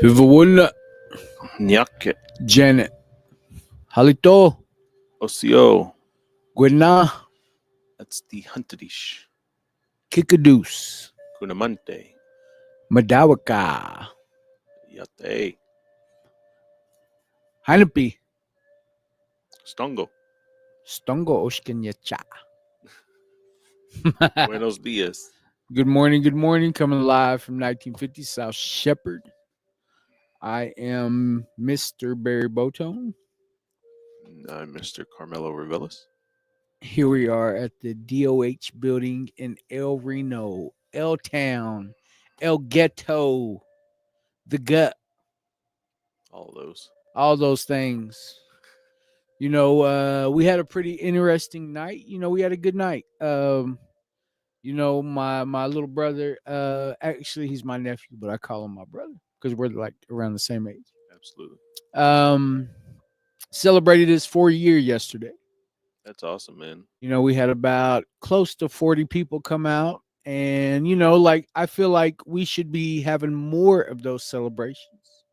Pivawuna, Nyake, Janet, Halito, Osio. Gwena, That's the Huntedish. Kikadoos, Kunamante. Madawaka, Yate. Hanapi, Stongo. Stongo Oshkenyacha. Buenos dias. Good morning, coming live from 1950 South Shepherd. I am Mr. Barry Botone. I'm Mr. Carmelo Revelis. Here we are at the DOH building in El Reno, El Town, El Ghetto, the gut, All those things. You know, we had a pretty interesting night. You know, we had a good night. You know, my little brother, actually he's my nephew, but I call him my brother because we're like around the same age. Absolutely. Celebrated his 4-year yesterday. That's awesome, man. You know, we had about close to 40 people come out. And, you know, like I feel like we should be having more of those celebrations.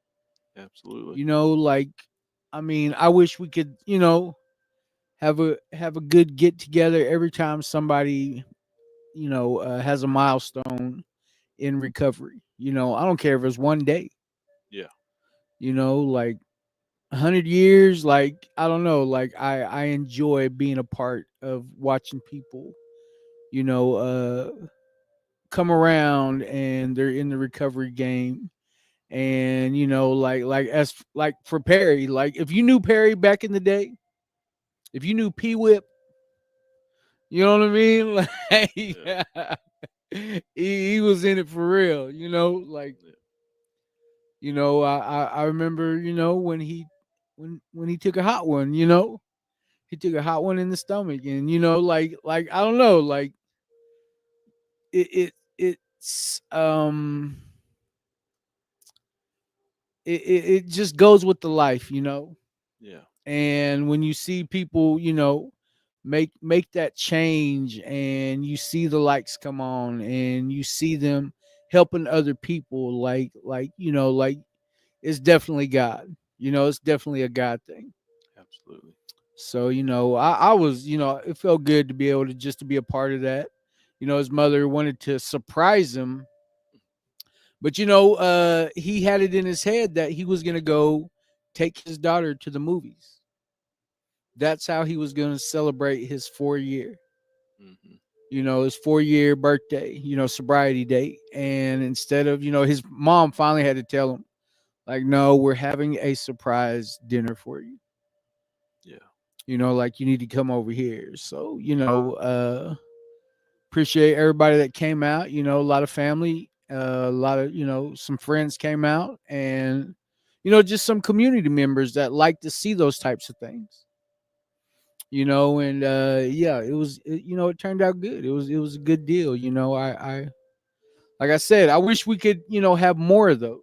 Absolutely. You know, like I mean, I wish we could, you know, have a good get together every time somebody, you know, has a milestone in recovery. You know, I don't care if it's one day. Yeah. You know, like 100 years, like I don't know, like I enjoy being a part of watching people, you know, come around and they're in the recovery game. And you know, as like for Perry, like if you knew Perry back in the day, if you knew P Whip, you know what I mean? Like Yeah. he was in it for real, you know, like you know, I remember, you know, when he took a hot one, you know, he took a hot one in the stomach, and you know, like I don't know, like it's it just goes with the life, you know. Yeah. And when you see people, you know, make that change, and you see the lights come on, and you see them helping other people, like you know, like it's definitely God. You know, it's definitely a God thing. Absolutely. So, you know, I was, you know, it felt good to be able to just to be a part of that. You know, his mother wanted to surprise him, but you know, he had it in his head that he was gonna go take his daughter to the movies. That's how he was gonna celebrate his 4-year. Mm-hmm. You know, his 4-year birthday, you know, sobriety date. And instead of, you know, his mom finally had to tell him, like, no, we're having a surprise dinner for you. Yeah. You know, like you need to come over here. So, you know, appreciate everybody that came out. You know, a lot of family, a lot of, you know, some friends came out, and, you know, just some community members that like to see those types of things. You know, and yeah, you know, it turned out good. It was a good deal. You know, I like I said, I wish we could, you know, have more of those.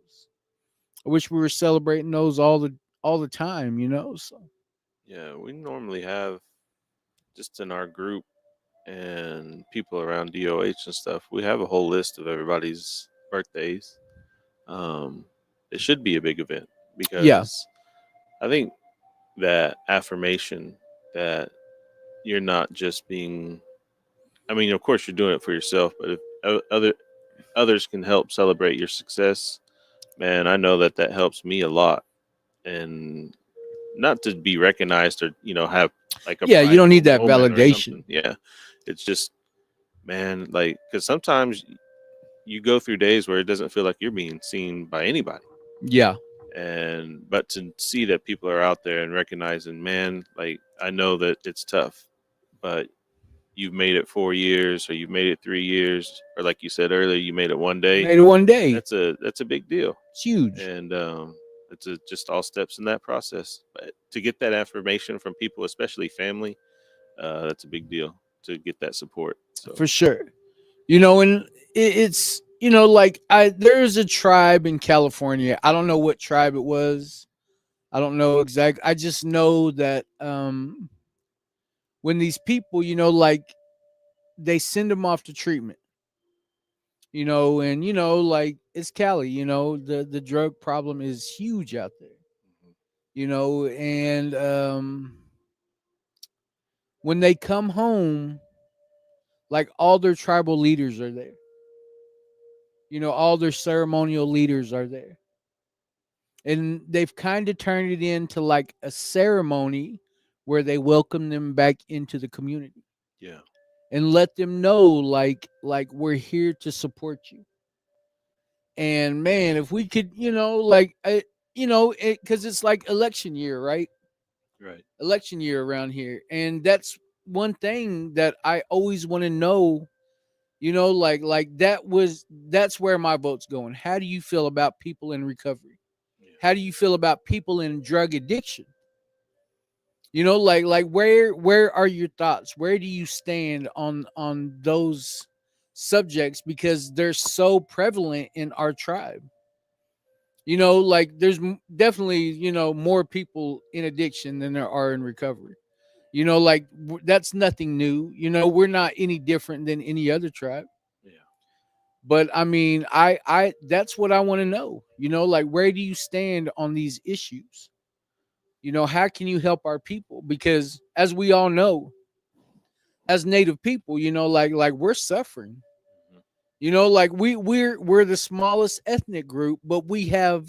I wish we were celebrating those all the time, you know. So Yeah. We normally have just in our group and people around DOH and stuff, we have a whole list of everybody's birthdays. Um, it should be a big event yeah, because I think that affirmation that you're not just being, I mean, of course you're doing it for yourself, but if others can help celebrate your success, man, I know that that helps me a lot. And not to be recognized or, have like a yeah, you don't prideful need that moment or validation. something. Yeah. It's just, man, like, because sometimes you go through days where it doesn't feel like you're being seen by anybody. Yeah, But to see that people are out there and recognizing, man, like, I know that it's tough, but you've made it 4 years, or you've made it 3 years, or like you said earlier, you made it one day. made it one day. That's a big deal. It's huge. And it's just all steps in that process. But to get that affirmation from people, especially family, that's a big deal to get that support. So For sure. You know, and it's, you know, like there's a tribe in California. I don't know what tribe it was. I don't know exactly. I just know that when these people, you know, like they send them off to treatment, And like it's Cali, the drug problem is huge out there, and when they come home, like all their tribal leaders are there. All their ceremonial leaders are there. And they've kind of turned it into like a ceremony where they welcome them back into the community Yeah. and let them know like we're here to support you. And man, if we could, because it's like election year, right? Right. Election year around here, and that's one thing that I always want to know. That's where my vote's going. How do you feel about people in recovery? Yeah. How do you feel about people in drug addiction? Like where are your thoughts? Where do you stand on those subjects, because they're so prevalent in our tribe? Like there's definitely, more people in addiction than there are in recovery. Like that's nothing new. We're not any different than any other tribe. Yeah. But I mean, I that's what I want to know. Like where do you stand on these issues? How can you help our people? Because as we all know, as Native people, like we're suffering. Like we're the smallest ethnic group, but we have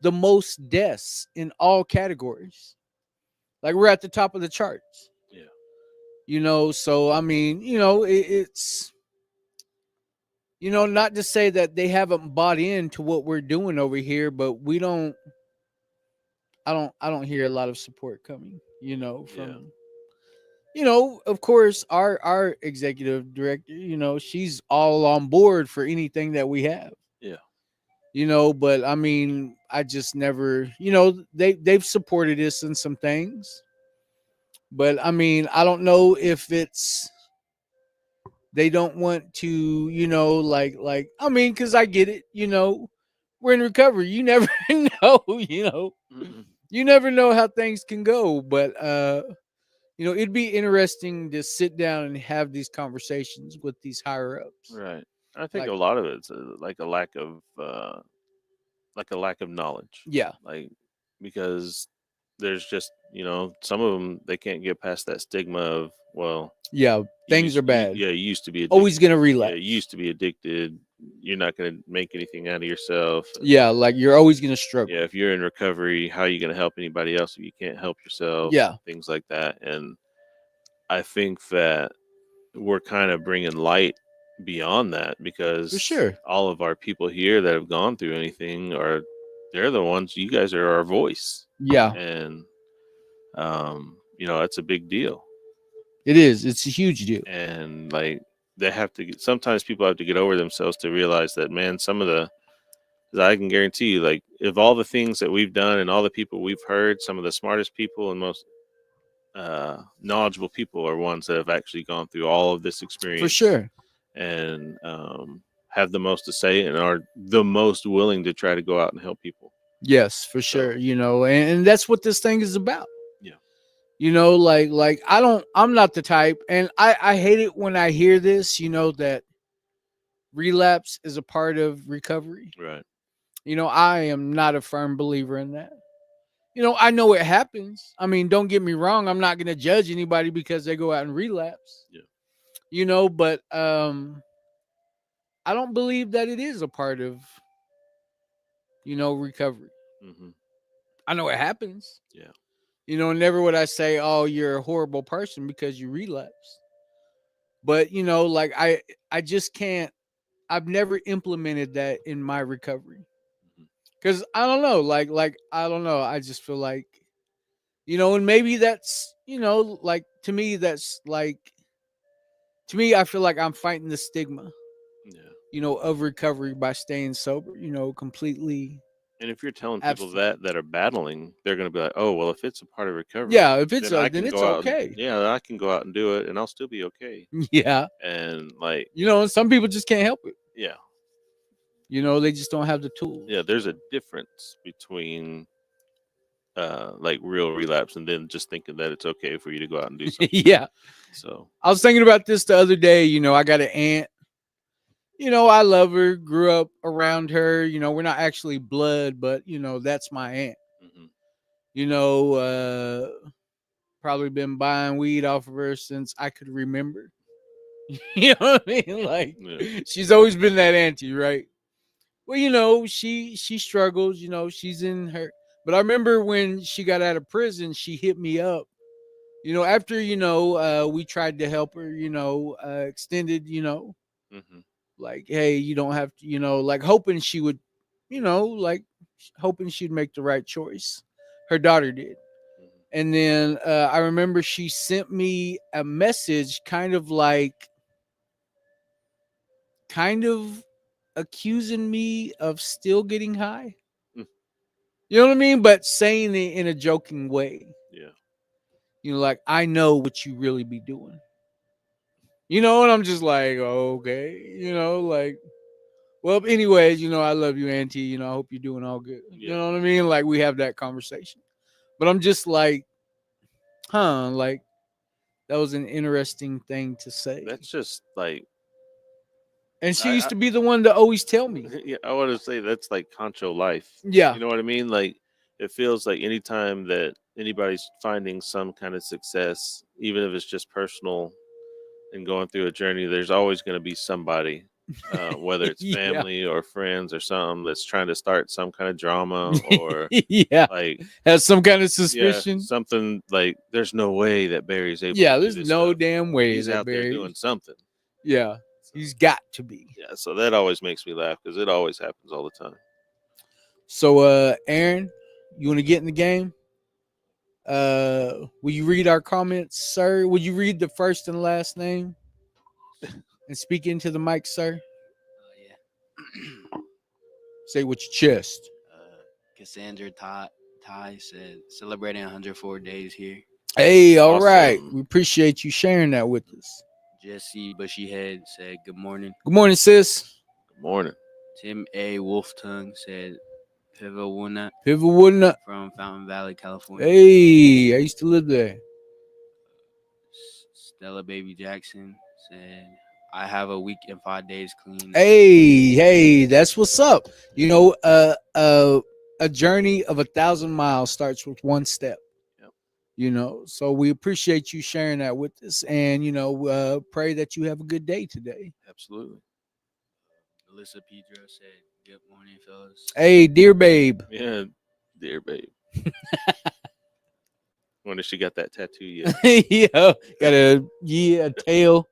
the most deaths in all categories. Like we're at the top of the charts. Yeah. So I mean, it's not to say that they haven't bought into what we're doing over here, but I don't hear a lot of support coming, from of course our executive director, she's all on board for anything that we have. Yeah. But I mean, I just never, they've supported us in some things. But I mean, I don't know if it's they don't want to, like I mean, because I get it, we're in recovery. You never know, Mm-mm. you never know how things can go. But it'd be interesting to sit down and have these conversations with these higher ups. Right. I think Like, a lot of it's like a lack of knowledge. yeah, Like because there's just some of them they can't get past that stigma of yeah, things are bad. you used to be addicted. Always gonna Yeah, relapse. you used to be addicted. You're not going to make anything out of yourself. Yeah, like you're always gonna struggle. Yeah, if you're in recovery, how are you going to help anybody else if you can't help yourself? Yeah. Things like that. And I think that we're kind of bringing light beyond that because For sure. all of our people here that have gone through anything they're the ones. You guys are our voice, Yeah, and it's a big deal. it is. It's a huge deal. And like they have to sometimes people have to get over themselves to realize that, man, some of the I can guarantee you, like, of all the things that we've done and all the people we've heard, some of the smartest people and most knowledgeable people are ones that have actually gone through all of this experience For sure. and have the most to say and are the most willing to try to go out and help people. Yes, for sure. And that's what this thing is about. Yeah. Like I'm not the type, and I hate it when I hear this, that relapse is a part of recovery. Right. I am not a firm believer in that. I know it happens. I mean, don't get me wrong, I'm not going to judge anybody because they go out and relapse. Yeah. But I don't believe that it is a part of recovery. Mm-hmm. I know it happens. Yeah. Never would I say, oh, you're a horrible person because you relapsed. But, like I just can't, I've never implemented that in my recovery. Because I don't know, like, I don't know. I just feel like, and maybe that's, like, to me, I feel like I'm fighting the stigma, of recovery by staying sober, completely. And if you're telling people that are battling, they're going to be like, oh, well, if it's a part of recovery, yeah, if it's then it's okay. I can go out and do it and I'll still be okay. Yeah. And like, and some people just can't help it. Yeah. They just don't have the tools. Yeah, there's a difference between like real relapse and then just thinking that it's okay for you to go out and do something. Yeah. So I was thinking about this the other day. I got an aunt, I love her, grew up around her. We're not actually blood, but that's my aunt. Hmm. You know, probably been buying weed off of her since I could remember. You know what I mean? Like Yeah. she's always been that auntie, right? Well, she struggles, she's in her, but I remember when she got out of prison, she hit me up. After we tried to help her, extended, Hmm. like, hey, you don't have to, like hoping she would, like hoping she'd make the right choice. Her daughter did. Hmm. And then I remember she sent me a message kind of accusing me of still getting high. Mm. You know what I mean? But saying it in a joking way. Yeah. Like, I know what you really be doing. And I'm just like, okay, like, well, anyways, I love you, Auntie. I hope you're doing all good. You Yeah. know what I mean? Like, we have that conversation. But I'm just like, like, that was an interesting thing to say. That's just like And she used I to be the one to always tell me. yeah, I want to say that's like Concho life. Yeah. You know what I mean? Like it feels like anytime that anybody's finding some kind of success, even if it's just personal and going through a journey, there's always going to be somebody, whether it's Yeah. family or friends or something that's trying to start some kind of drama or Yeah. like Has some kind of yeah, suspicion. something like there's no way that Barry's able Yeah, to do there's this no stuff. damn way He's that out there Barry. doing something. Yeah, So, he's got to be. yeah, so that always makes me laugh because it always happens all the time. So, Aaron, you want to get in the game? Will you read our comments, sir? Will you read the first and last name and speak into the mic, sir? Yeah. Say with your chest. Cassandra Ty said, celebrating 104 days here. Hey, all right. Awesome. We appreciate you sharing that with us. Jesse Bushyhead said, good morning. Good morning, sis. Good morning. Tim A. Wolftongue said, Pivawuna People wouldn't. from Fountain Valley, California. Hey, I used to live there. Stella Baby Jackson said, I have a week and 5 days clean. Hey, that's what's up. A journey of 1,000 miles starts with one step. Yep. So we appreciate you sharing that with us, and pray that you have a good day today. Absolutely. Alyssa Pedro said, good morning, fellas. Hey, dear babe. Yeah, dear babe. Wonder if she got that tattoo yet. Yeah, got a tail,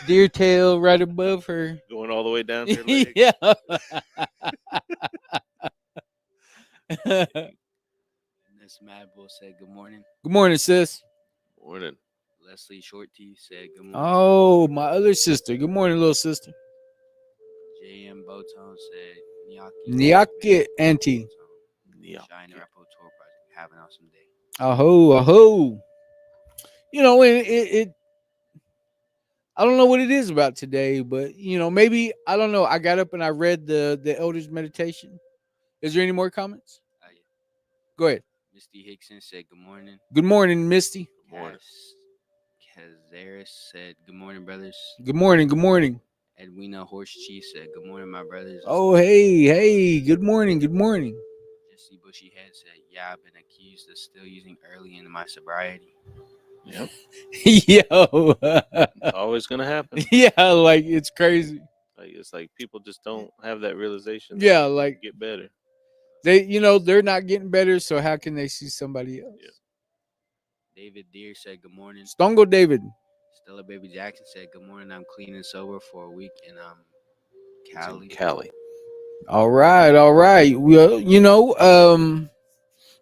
deer tail right above her. Going all the way down her leg. Yeah. Miss Madbull said, good morning. Good morning, sis. Morning. Leslie Shorty said, good morning. Oh, my other sister. Good morning, little sister. J.M. Botone said, Nyaki auntie. Yeah. Shine Rappo Tour Project. Have an awesome day. Aho. It I don't know what it is about today, but maybe I don't know. I got up and I read the elders meditation. Is there any more comments? Yeah. Go ahead. Misty Hickson said, good morning. Good morning, Misty. Good morning. Kazaris said, good morning, brothers. Good morning. Edwina Horse Chief said, good morning, my brothers. Oh, hey. Good morning. Jesse Bushyhead said, yeah, I've been accused of still using early in my sobriety. Yep. Yo. It's always gonna happen. Yeah, like it's crazy. Like it's like people just don't have that realization. Yeah, that like get better. they're not getting better, so how can they see somebody else? Yeah. David Deere said, good morning. Stongo David. Stella Baby Jackson said, good morning. I'm clean and sober for a week in Cali. Cali. All right. Well,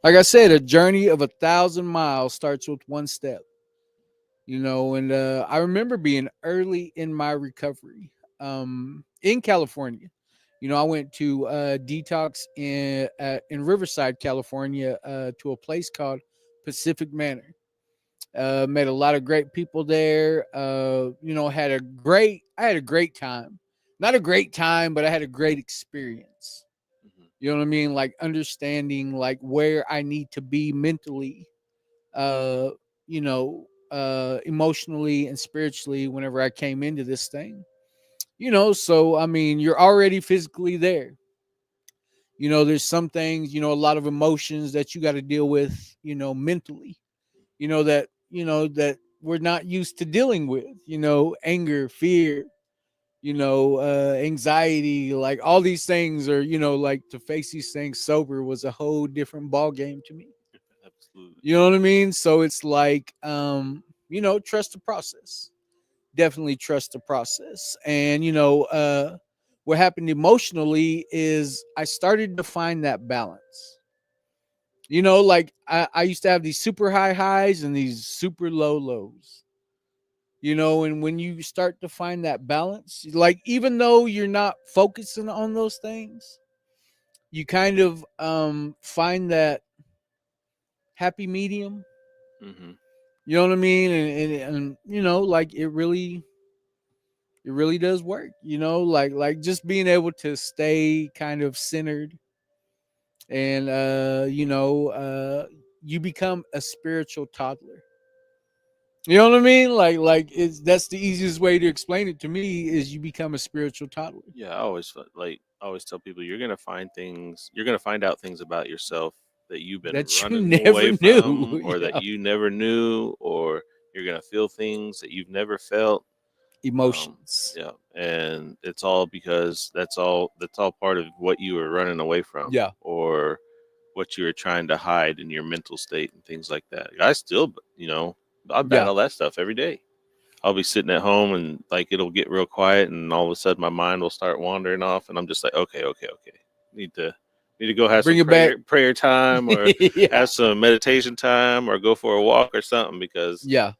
like I said, a journey of 1,000 miles starts with one step. And I remember being early in my recovery in California. I went to detox in Riverside, California, to a place called Pacific Manor. Met a lot of great people there. Had a great time. Not a great time, but I had a great experience. Mm-hmm. You know what I mean? Like understanding like where I need to be mentally, emotionally and spiritually whenever I came into this thing. So I mean, you're already physically there. There's some things, a lot of emotions that you got to deal with, mentally, that we're not used to dealing with, anger, fear, anxiety, like all these things are, like to face these things sober was a whole different ball game to me. Absolutely. You know what I mean? So it's like, trust the process. Definitely trust the process. And, what happened emotionally is I started to find that balance. Like I used to have these super high highs and these super low lows. And when you start to find that balance, like even though you're not focusing on those things, you kind of find that happy medium. Mm-hmm. You know what I mean? And like it really does work. Like just being able to stay kind of centered, and you become a spiritual toddler. You know what I mean? Like it's that's the easiest way to explain it to me is you become a spiritual toddler. Yeah, I always tell people you're gonna find things, you're gonna find out things about yourself that you've been That you running never away knew. from, or that Yeah. you never knew, or you're gonna feel things that you've never felt. Um, Emotions. yeah, and it's all because that's all part of what you were running away from, Yeah. or what you were trying to hide in your mental state and things like that. I still, I Yeah. battle that stuff every day. I'll be sitting at home and like it'll get real quiet, and all of a sudden my mind will start wandering off, and I'm just like, okay, okay, okay, need to need to go have Bring some it back. prayer time, or Yeah. have some meditation time, or go for a walk or something, because Yeah.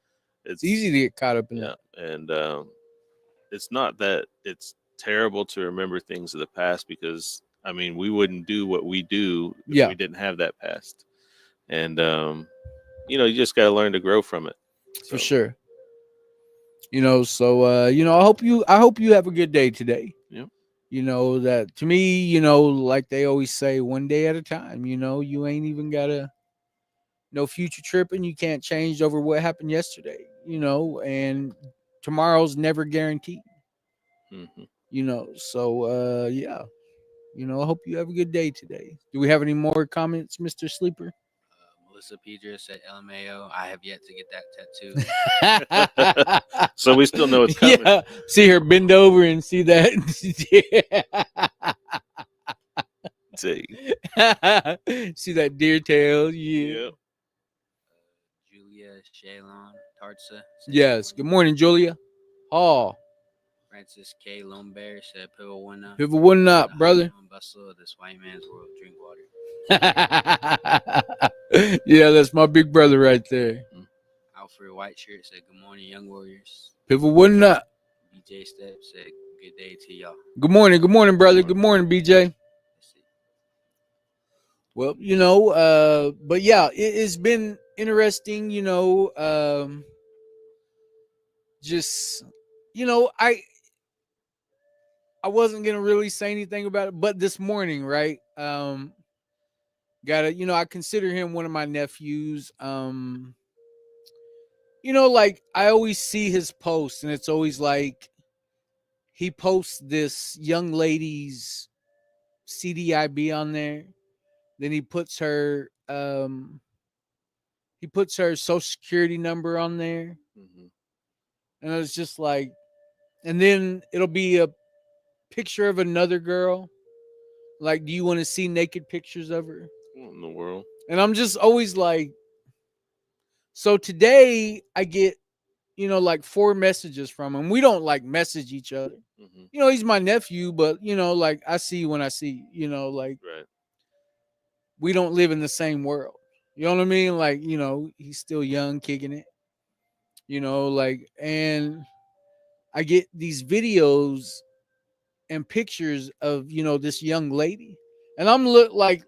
It's easy it's to get caught up in yeah, that. and it's not that it's terrible to remember things of the past, because I mean we wouldn't do what we do if Yeah, we didn't have that past, and you just got to learn to grow from it. for So sure. So I hope you have a good day today. yeah, That to me, like they always say, one day at a time. You ain't even gotta no future tripping. You can't change over what happened yesterday. And tomorrow's never guaranteed. hmm So yeah. I hope you have a good day today. Do we have any more comments, Mr. Sleeper? Melissa Pedro said LMAO. I have yet to get that tattoo. so we still know it's coming. Yeah. See her bend over and see that. Say, See that deer tail. Yeah. yeah. Julia Shalon Tartsa said Yes. Good morning, Julia. Oh, Francis K. Lombert said Pivot one up. if it wouldn't In up, the brother. hustle and bustle of this white man's world, drink water. Yeah, that's my big brother right there. Alfred Whiteshirt said, "Good morning, young warriors." If it wouldn't up. BJ Step said, "Good day to y'all." Good morning, brother. Good morning, BJ. Let's see. Well, but yeah, it's been interesting, just I wasn't gonna really say anything about it, but this morning, right? Gotta, I consider him one of my nephews. Like I always see his posts, and it's always like he posts this young lady's CDIB on there. Then he puts her social security number on there. hmm And it's just like, and then it'll be a picture of another girl. Like, do you want to see naked pictures of her? What in the world? And I'm just always like, so today I get, like 4 messages from him. We don't like message each other. hmm He's my nephew, but like I see when I see, like Right. we don't live in the same world. You know what I mean? Like, he's still young, kicking it. Like, and I get these videos and pictures of this young lady, and I'm look like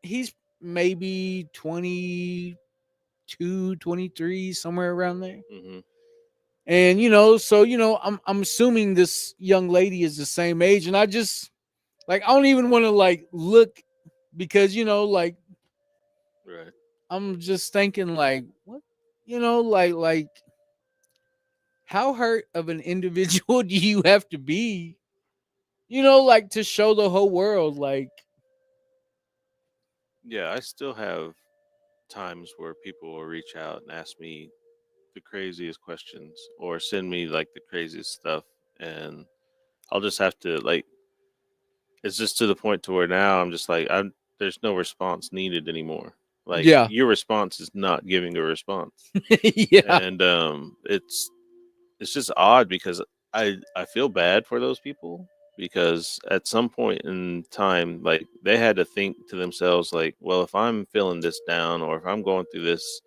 he's maybe 22, 23, somewhere around there. hmm And so I'm assuming this young lady is the same age, and I just like I don't even want to like look because like Right. I'm just thinking like what like how hurt of an individual do you have to be, like to show the whole world, like, Yeah, I still have times where people will reach out and ask me the craziest questions or send me like the craziest stuff, and I'll just have to like, it's just to the point to where now I'm just like, I'm there's no response needed anymore. Like yeah, your response is not giving a response. yeah, And it's just odd because I feel bad for those people because at some point in time, like they had to think to themselves like, well, if I'm feeling this down or if I'm going through this,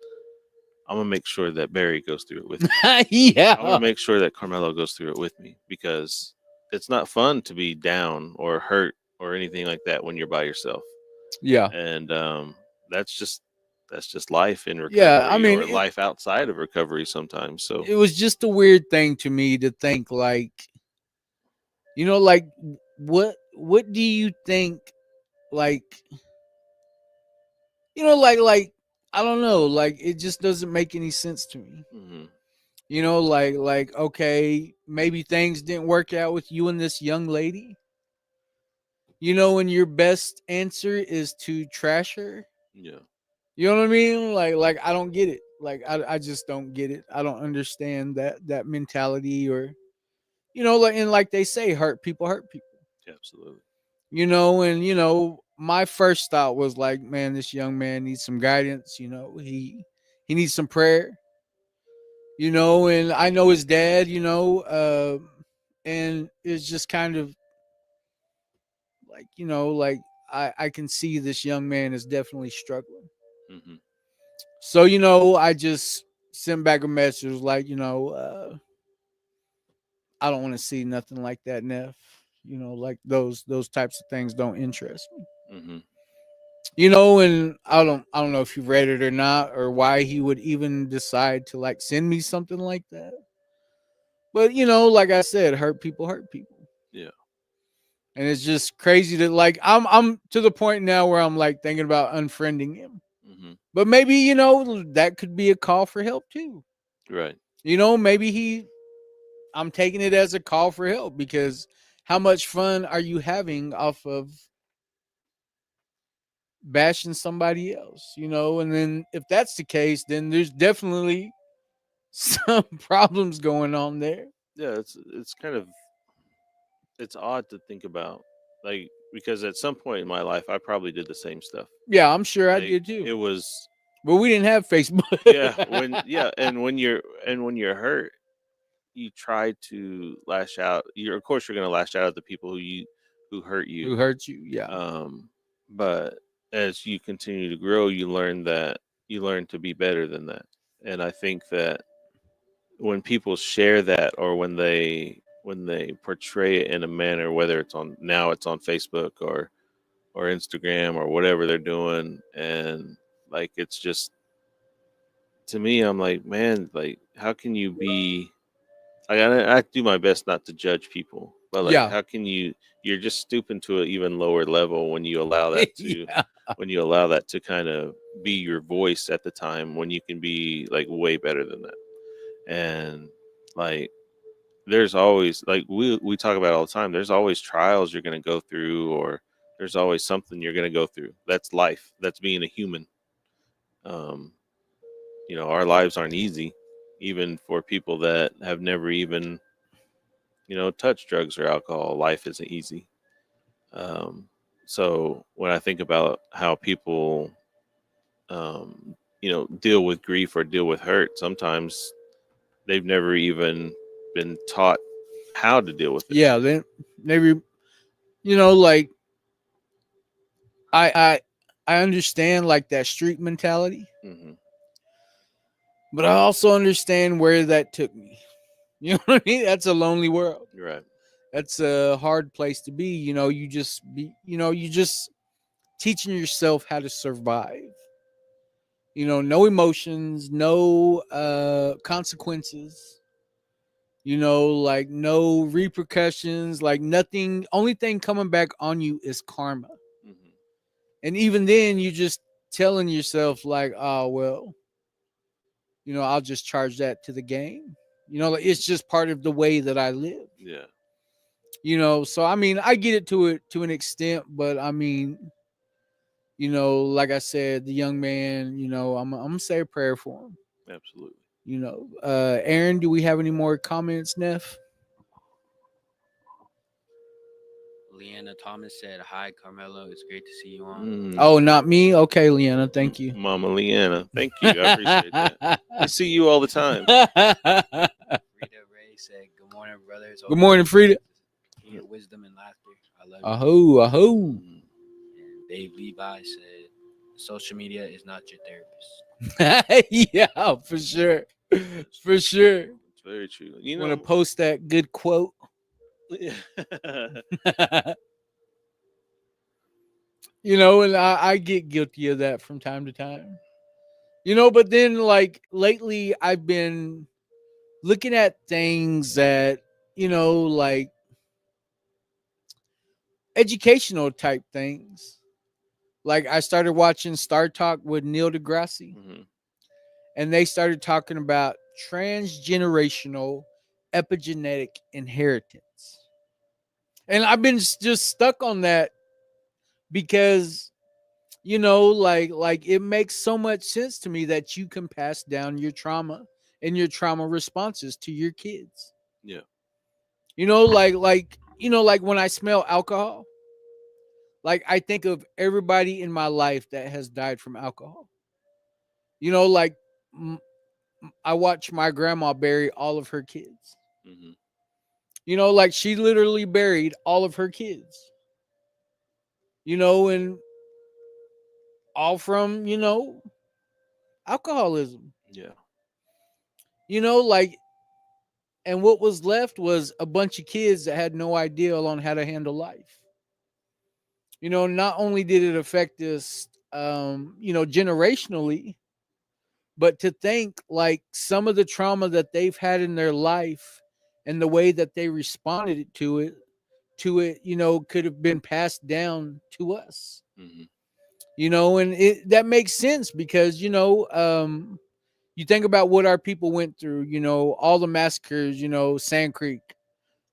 I'm gonna make sure that Barry goes through it with me. I want to yeah, make sure that Carmelo goes through it with me because it's not fun to be down or hurt or anything like that when you're by yourself. yeah, And that's just life in yeah. I recovery mean, or life outside of recovery sometimes. So it was just a weird thing to me to think, like, like, what do you think, like, like, I don't know, like, it just doesn't make any sense to me. mhm, Like, okay, maybe things didn't work out with you and this young lady, and your best answer is to trash her. yeah, You know what I mean? Like I don't get it. Like I just don't get it. I don't understand that mentality, or like, and like they say, hurt people. absolutely. And my first thought was like, man, this young man needs some guidance. He needs some prayer. And I know his dad. And it's just kind of like, like I can see this young man is definitely struggling. Hmm. So I just sent back a message like, I don't want to see nothing like that, Neff. Like those types of things don't interest me. Hmm. And I don't know if you read it or not, or why he would even decide to like send me something like that. But like I said, hurt people. Yeah. And it's just crazy that, like, I'm to the point now where I'm like thinking about unfriending him. Hmm. But maybe, that could be a call for help too. Right. Maybe I'm taking it as a call for help, because how much fun are you having off of bashing somebody else? And then if that's the case, then there's definitely some problems going on there. Yeah. It's kind of it's odd to think about, like because at some point in my life I probably did the same stuff. Yeah, I'm sure I Like did too. it was But we didn't have Facebook. and when you're hurt, you try to lash out. You're of course you're gonna lash out at the people who hurt you. Who hurt you? Yeah. Um, but as you continue to grow, you learn to be better than that. And I think that when people share that, or when they portray it in a manner, whether it's on Facebook or Instagram or whatever they're doing, and like it's just to me, I'm like, man, like how can you be? I do my best not to judge people, but like, Yeah. how can you? You're just stooping to an even lower level when you allow that to Yeah. kind of be your voice at the time when you can be like way better than that. And like, there's always like we talk about all the time. There's always trials you're going to go through, or there's always something you're going to go through. That's life. That's being a human. Um, our lives aren't easy, even for people that have never even touched drugs or alcohol. Life isn't easy. Um, so when I think about how people, deal with grief or deal with hurt, sometimes they've never even been taught how to deal with it. Yeah. Then maybe, like, I I I understand like that street mentality, Hmm. but I also understand where that took me. You know what I mean? That's a lonely world. Right. That's a hard place to be. You just teaching yourself how to survive. No emotions, no consequences. Like no repercussions, like nothing. Only thing coming back on you is karma. Hmm. And even then, you just telling yourself like, oh well, I'll just charge that to the game. You know, like, it's just part of the way that I live. Yeah. You know, so I mean, I get it to an extent, but I mean, you know, like I said, the young man, you know, I'm gonna say a prayer for him. Absolutely. You know, Aaron, do we have any more comments, Neff? Leanna Thomas said, "Hi, Carmelo. It's great to see you on." Mm, Oh, not me. Okay, Leanna, thank you. Mama Leanna. Thank you. I appreciate that. I see you all the time. Frida Ray said, "Good morning, brothers. Good morning, Frida. Here, wisdom and laughter. I love you." Aho, aho. Mm, And Dave Levi said, "Social media is not your therapist." Yeah, for sure. For sure. it's very true. You Want to know, post that good quote? You know, and I get guilty of that from time to time. You know, but then like lately I've been looking at things that, you know, like educational type things. Like I started watching Star Talk with Neil deGrasse, mhm. and they started talking about transgenerational epigenetic inheritance. And I've been just stuck on that because, you know, like it makes so much sense to me that you can pass down your trauma and your trauma responses to your kids. Yeah. You know, like you know, like when I smell alcohol, like I think of everybody in my life that has died from alcohol. You know, like m- I watch my grandma bury all of her kids. Hmm. You know, like she literally buried all of her kids. You know, and all from, you know, alcoholism. Yeah. You know, like, and what was left was a bunch of kids that had no idea on how to handle life. You know, not only did it affect us, you know, generationally, but to think like some of the trauma that they've had in their life and the way that they responded to it, you know, could have been passed down to us. Hmm. You know, and it that makes sense because, you know, you think about what our people went through, you know, all the massacres, you know, Sand Creek,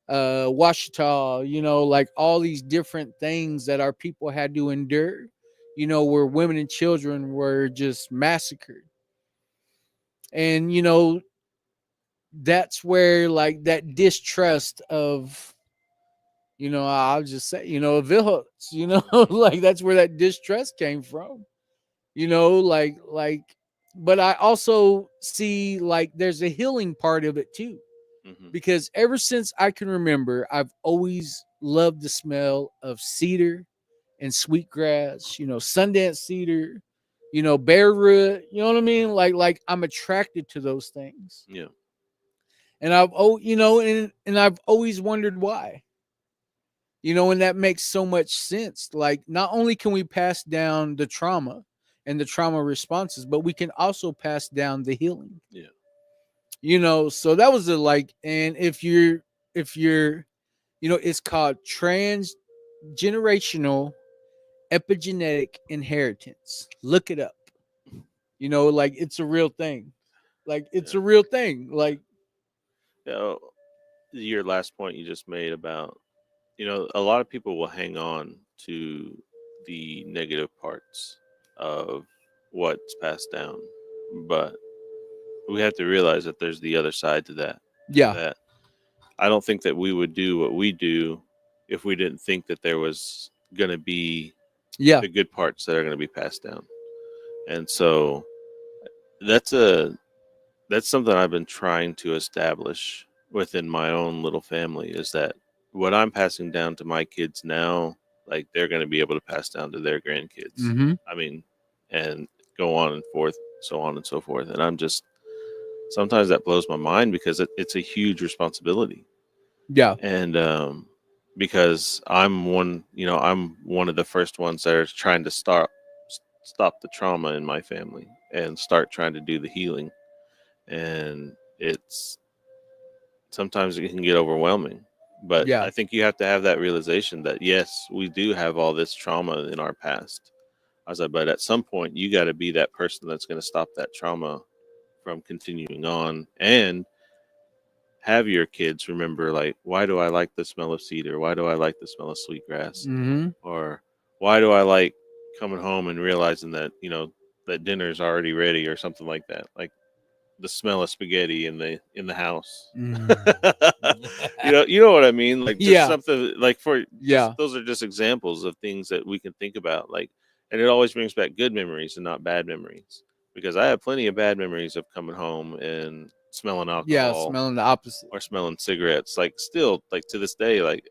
Washita, you know, like all these different things that our people had to endure, you know, where women and children were just massacred. And, you know, that's where like that distrust of, you know, I'll just say, you know, Vilhooks, you know, like that's where that distrust came from, you know, but I also see like there's a healing part of it too, Hmm. because ever since I can remember, I've always loved the smell of cedar and sweetgrass, you know, Sundance cedar, you know, bear root, you know what I mean? Like I'm attracted to those things. Yeah. And you know, and I've always wondered why. You know, and that makes so much sense. Like not only can we pass down the trauma and the trauma responses, but we can also pass down the healing. Yeah. You know, so that was a like, and if you're you know, it's called transgenerational epigenetic inheritance. Look it up. You know, like it's a real thing. Like it's Yeah. a real thing. Like Yeah. Your last point you just made about, a lot of people will hang on to the negative parts of what's passed down, but we have to realize that there's the other side to that. yeah, That I don't think that we would do what we do if we didn't think that there was going to be yeah, the good parts that are going to be passed down. And so that's a that's something I've been trying to establish within my own little family, is that what I'm passing down to my kids now, like they're going to be able to pass down to their grandkids. mm-hmm. I mean, and go on and forth, so on and so forth. And I'm just, sometimes that blows my mind because it's a huge responsibility. Yeah, And because I'm one of the first ones that are trying to stop the trauma in my family and start trying to do the healing. And it's sometimes it can get overwhelming, but yeah, I think you have to have that realization that yes, we do have all this trauma in our past. I was like, but at some point you got to be that person that's going to stop that trauma from continuing on, and have your kids remember, like, why do I like the smell of cedar? Why do I like the smell of sweetgrass? Mm-hmm. Or why do I like coming home and realizing that, that dinner's already ready or something like that? Like the smell of spaghetti in the house. You know what I mean? Like just Yeah. something like Yeah. those are just examples of things that we can think about. Like, and it always brings back good memories and not bad memories. Because I have plenty of bad memories of coming home and smelling Yeah. alcohol Smelling the opposite. or smelling cigarettes. Like still, like to this day, like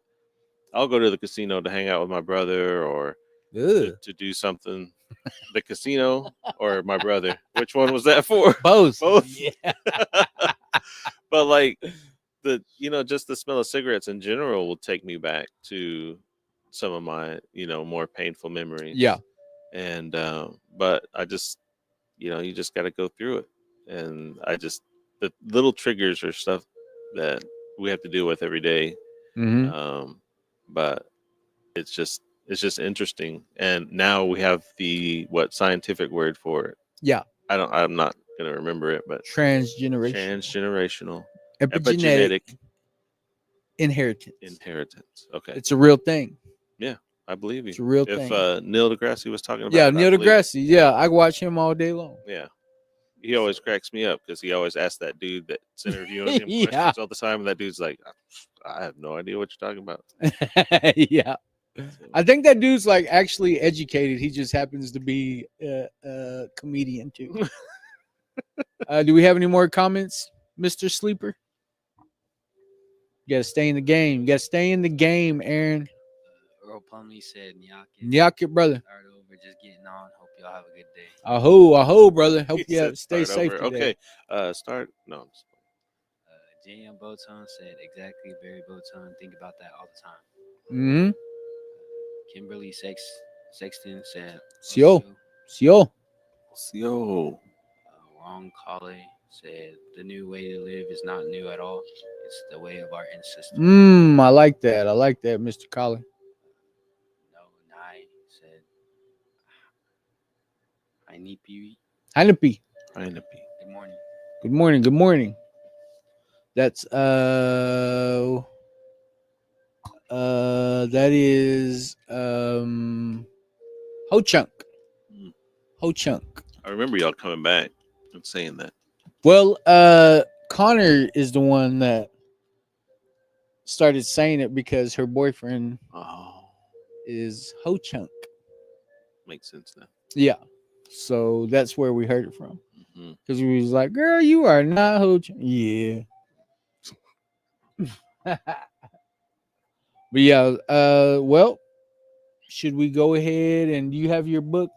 I'll go to the casino to hang out with my brother or Ugh. to do something. The casino or my brother? Which one was that for? Both. Both. Yeah. But like just the smell of cigarettes in general will take me back to some of my, more painful memories. Yeah. And but I just, you just got to go through it. And the little triggers are stuff that we have to deal with every day. Mm-hmm. But it's just interesting. And now we have the scientific word for it. Yeah. I'm not gonna remember it, but Transgenerational. epigenetic Inheritance. Okay. It's a real thing. Yeah, I believe you. It's a real If thing. Neil deGrasse was talking about Yeah, it, Neil deGrasse. Yeah, I watch him all day long. Yeah. He always cracks me up because he always asks that dude that's interviewing him Yeah. questions all the time, and that dude's like, I have no idea what you're talking about. Yeah. I think that dude's like actually educated. He just happens to be a comedian too. Do we have any more comments, Mr. Sleeper? You gotta stay in the game. You gotta stay in the game, Aaron. Earl Plumley said, Nyakit, brother. Start over, just getting on. Hope y'all have a good day. Aho, brother. Hope He you said stay start safe over. today. Okay. Start. No. JM Boton said, exactly, Barry Boton. Think about that all the time. Mm-hmm. Kimberly Sexton said, Sio. Ron Colley said, the new way to live is not new at all. It's the way of our ancestors. I like that. Mr. Collie. No, Nai said, Hainipi. Hainapi. Good morning. Good morning. That's that is Ho Chunk. Ho Chunk. I remember y'all coming back and saying that. Well, Connor is the one that started saying it because her boyfriend is Ho Chunk. Makes sense now. Yeah. So that's where we heard it from. Because we was like, girl, you are not Ho Chunk. Yeah. But yeah, well, should we go ahead and do you have your book?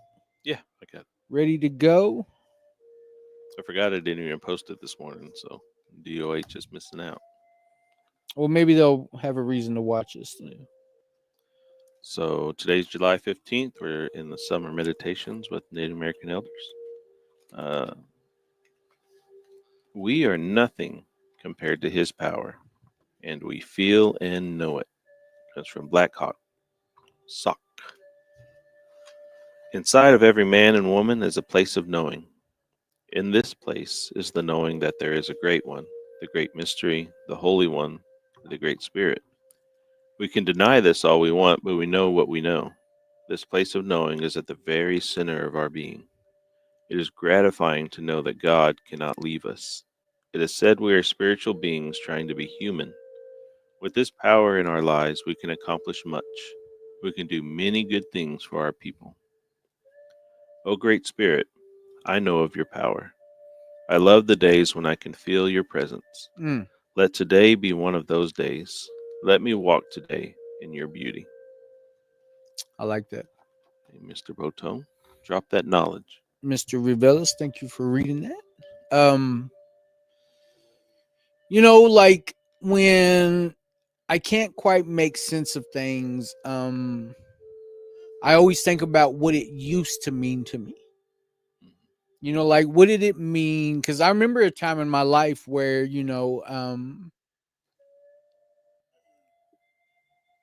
Yeah, I got it. Ready to go? I forgot I didn't even post it this morning, so DOH is missing out. Well, maybe they'll have a reason to watch us. So today's July 15th. We're in the summer meditations with Native American elders. We are nothing compared to his power, and we feel and know it. That's from Black Hawk Sock. Inside of every man and woman is a place of knowing. In this place is the knowing that there is a great one, the great mystery, the Holy One, the Great Spirit. We can deny this all we want, but we know what we know. This place of knowing is at the very center of our being. It is gratifying to know that God cannot leave us. It is said we are spiritual beings trying to be human. With this power in our lives, we can accomplish much. We can do many good things for our people. O Great Spirit, I know of your power. I love the days when I can feel your presence. Let today be one of those days. Let me walk today in your beauty. I like that. Hey, Mr. Boton, drop that knowledge. Mr. Rivelis, thank you for reading that. Like when I can't quite make sense of things, I always think about what it used to mean to me. Like what did it mean? Because I remember a time in my life where,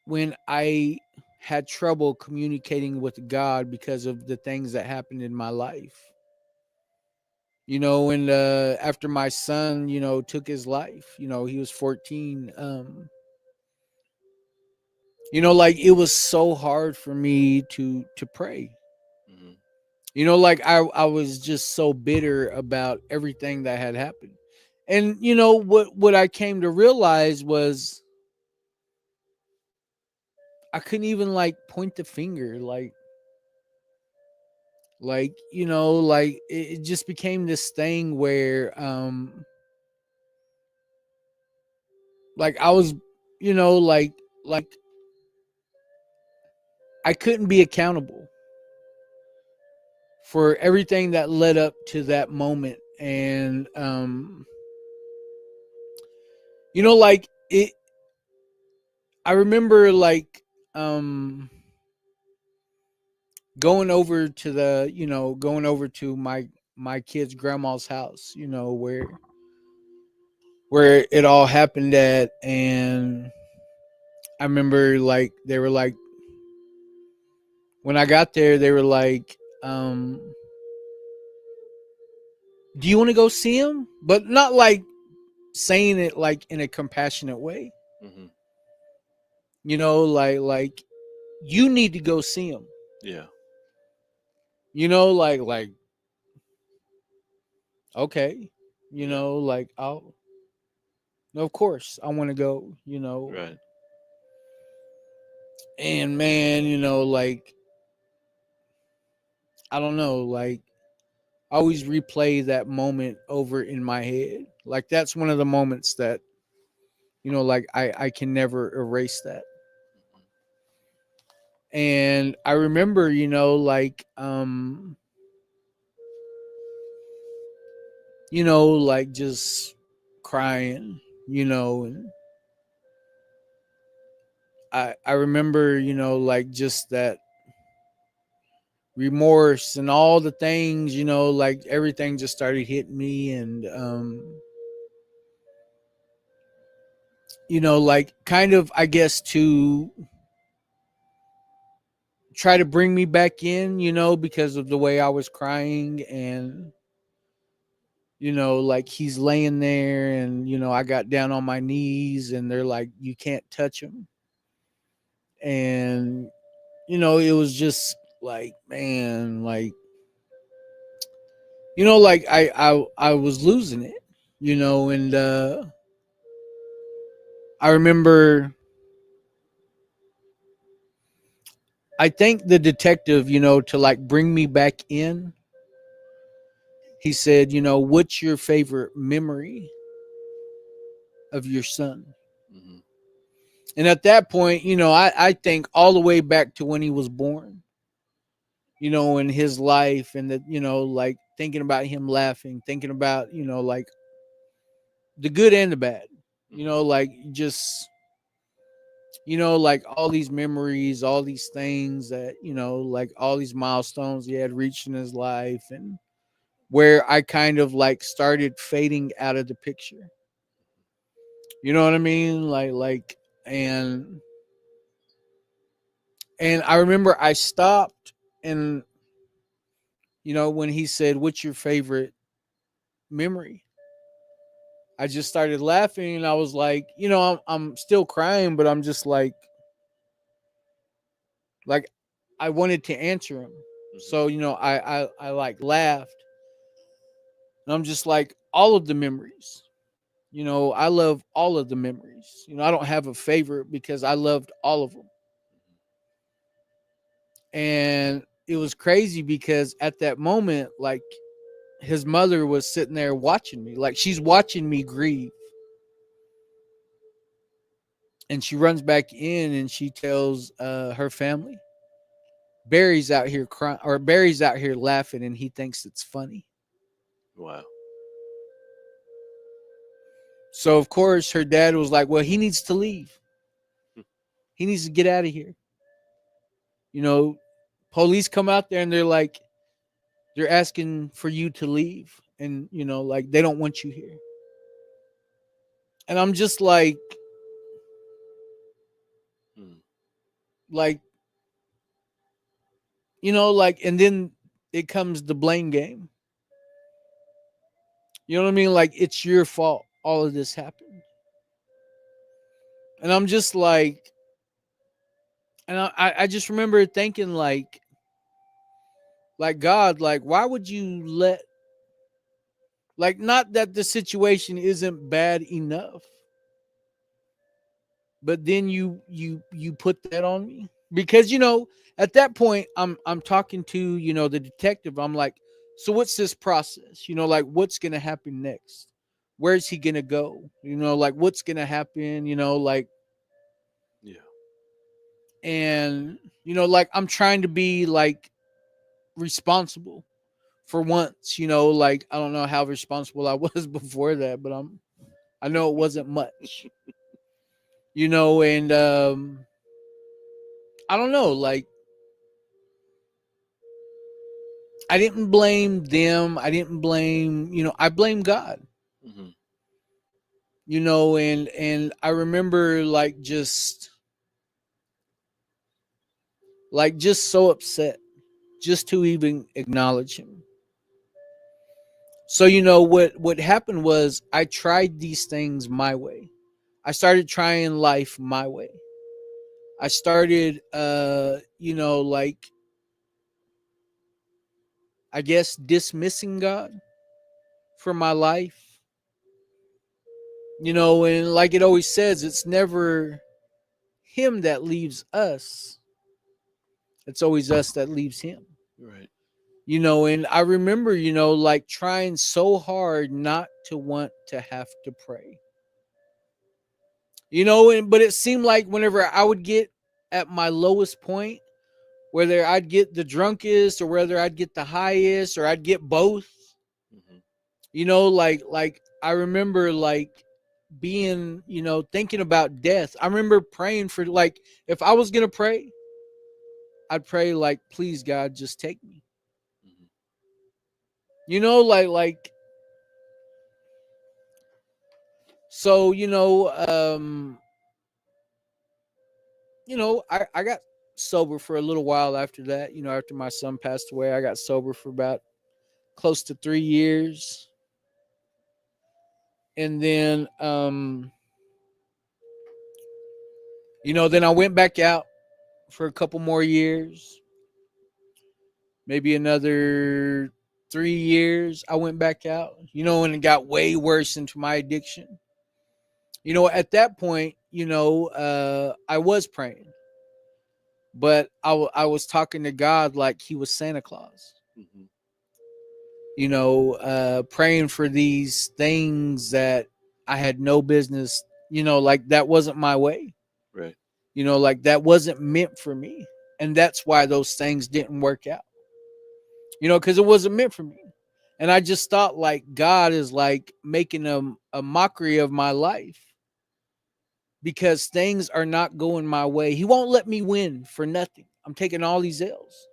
when I had trouble communicating with God because of the things that happened in my life. And after my son, took his life, he was 14. Like it was so hard for me to pray. Hmm. Like I was just so bitter about everything that had happened. And what I came to realize was I couldn't even like point the finger, like it just became this thing where like I was, like I couldn't be accountable for everything that led up to that moment. And like it I remember like going over to my kid's grandma's house, where it all happened at. And I remember like they were like, when I got there, they were like, do you want to go see him? But not like saying it like in a compassionate way. Hmm. Like you need to go see him. Yeah. Like okay, Yeah. like I'll no, of course I want to go, Right. and man, like I don't know, like I always replay that moment over in my head. Like that's one of the moments that like I can never erase that. And I remember, like like just crying, and I remember, like just that remorse and all the things, like everything just started hitting me. And like kind of, I guess, to try to bring me back in, because of the way I was crying. And like he's laying there, and I got down on my knees, and they're like, you can't touch him. And it was just like, man, like like I was losing it, and I remember, I think the detective, to like bring me back in, he said, what's your favorite memory of your son? Hmm. And at that point, I think all the way back to when he was born, in his life. And that, like thinking about him laughing, thinking about, like the good and the bad, Hmm. like just, like all these memories, all these things that, like all these milestones he had reached in his life. And where I kind of like started fading out of the picture. You know what I mean? And I remember I stopped. And when he said, what's your favorite memory? I just started laughing, and I was like, I'm still crying, but I'm just like I wanted to answer him. Hmm. So, I like laughed. And I'm just like, all of the memories. I love all of the memories. I don't have a favorite because I loved all of them. And it was crazy because at that moment, like his mother was sitting there watching me, like she's watching me grieve. And she runs back in, and she tells her family, Barry's out here crying, or Barry's out here laughing, and he thinks it's funny. Wow. So of course her dad was like, well, he needs to leave. He needs to get out of here. You know, police come out there, and they're asking for you to leave, and like they don't want you here. And I'm just Mm. like like, and then it comes the blame game. You know what I mean? Like it's your fault all of this happened. And I'm just like, and I just remember thinking like God, like why would you let, like, not that the situation isn't bad enough, but then you put that on me? Because at that point I'm talking to the detective. I'm like, so what's this process? Like what's gonna happen next? Where's he gonna go? Like what's gonna happen? Like, Yeah. and like I'm trying to be like responsible for once. Like I don't know how responsible I was before that, but I know it wasn't much. And I don't know, like I didn't blame them. I didn't blame, I blame God. Hmm. And I remember just so upset just to even acknowledge him. So what happened was I tried these things my way. I started trying life my way. I started like I guess dismissing God for my life. And like it always says, it's never him that leaves us. It's always us that leaves him. Right. And I remember, like trying so hard not to want to have to pray. But it seemed like whenever I would get at my lowest point, whether I'd get the drunkest or whether I'd get the highest or I'd get both, Hmm. like I remember like being, thinking about death. I remember praying for, like, if I was going to pray, I'd pray like, please God, just take me. Hmm. Like so, I got sober for a little while after that. After my son passed away, I got sober for about close to 3 years. And then then I went back out for a couple more years, maybe another 3 years. I went back out, and it got way worse into my addiction. At that point, I was praying, but I was talking to God like he was Santa Claus, Hmm. praying for these things that I had no business, like that wasn't my way, Right. like that wasn't meant for me. And that's why those things didn't work out, because it wasn't meant for me. And I just thought like God is like making a mockery of my life because things are not going my way. He won't let me win for nothing. I'm taking all these L's.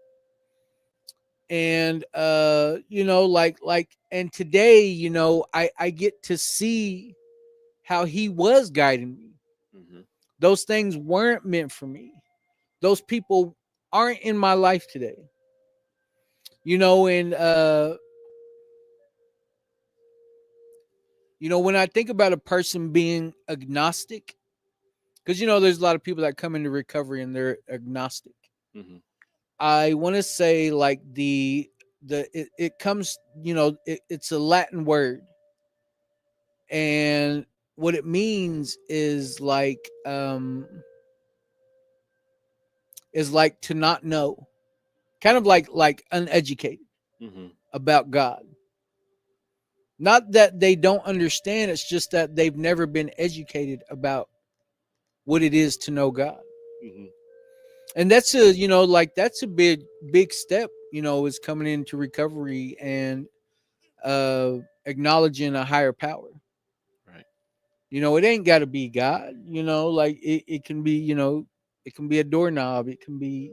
And like and today, I get to see how he was guiding me. Hmm. Those things weren't meant for me. Those people aren't in my life today. And when I think about a person being agnostic, because there's a lot of people that come into recovery and they're agnostic. Hmm. I want to say like it comes, it's a Latin word, and what it means is like to not know, kind of like uneducated Hmm. about God. Not that they don't understand, it's just that they've never been educated about what it is to know God. Hmm. And that's a, like that's a big step, is coming into recovery and acknowledging a higher power. Right. It ain't got to be God. Like it can be, it can be a doorknob. It can be,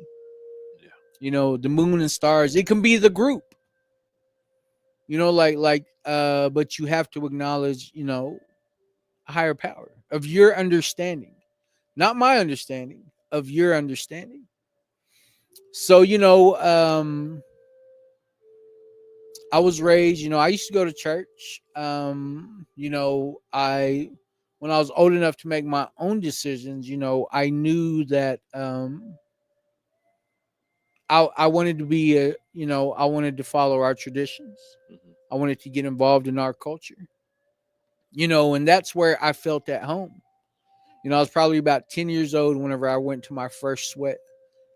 Yeah. the moon and stars. It can be the group. But you have to acknowledge, a higher power of your understanding, not my understanding, of your understanding. So I was raised, I used to go to church. When I was old enough to make my own decisions, I knew that I wanted to be I wanted to follow our traditions. Hmm. I wanted to get involved in our culture. And that's where I felt at home. I was probably about 10 years old whenever I went to my first sweat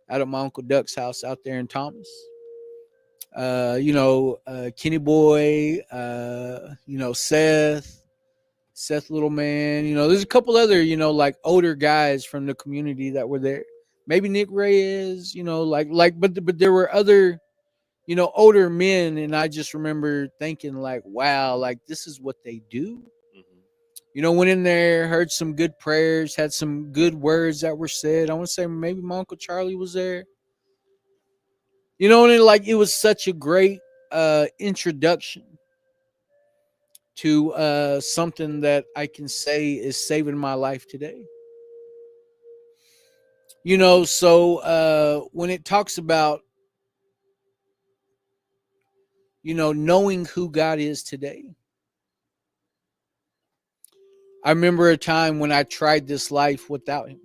out at my Uncle Duck's house out there in Thomas. Kenny Boy, Seth Little Man. There's a couple other, like older guys from the community that were there. Maybe Nick Reyes, but there were other, older men, and I just remember thinking like, wow, like this is what they do. Hmm. Went in there, heard some good prayers, had some good words that were said. I want to say maybe my Uncle Charlie was there. And it was such a great introduction to something that I can say is saving my life today. So when it talks about, knowing who God is today, I remember a time when I tried this life without him.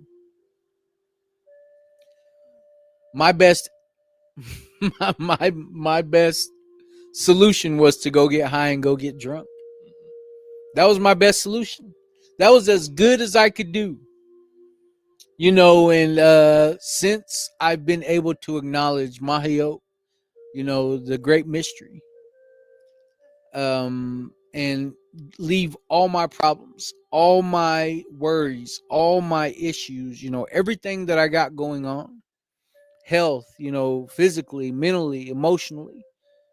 My best my best solution was to go get high and go get drunk. Hmm. That was my best solution. That was as good as I could do. And since I've been able to acknowledge Mahio, the great mystery, and leave all my problems, all my worries, all my issues, everything that I got going on, health, physically, mentally, emotionally,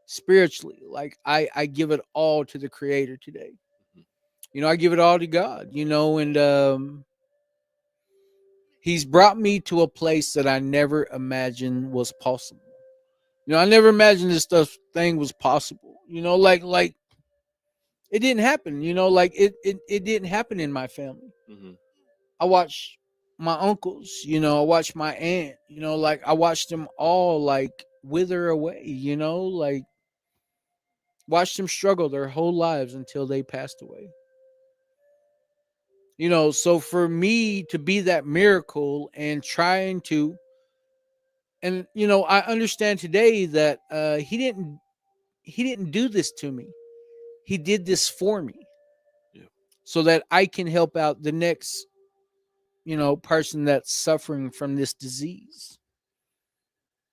spiritually, like I give it all to the Creator today. I give it all to God, and He's brought me to a place that I never imagined was possible. I never imagined this thing was possible. Like it didn't happen. Like it didn't happen in my family. Hmm. I watched my uncles. I watched my aunt. Like I watched them all like wither away. Like watched them struggle their whole lives until they passed away. So for me to be that miracle and trying to, and I understand today that he didn't do this to me. He did this for me. Yeah. So that I can help out the next, person that's suffering from this disease.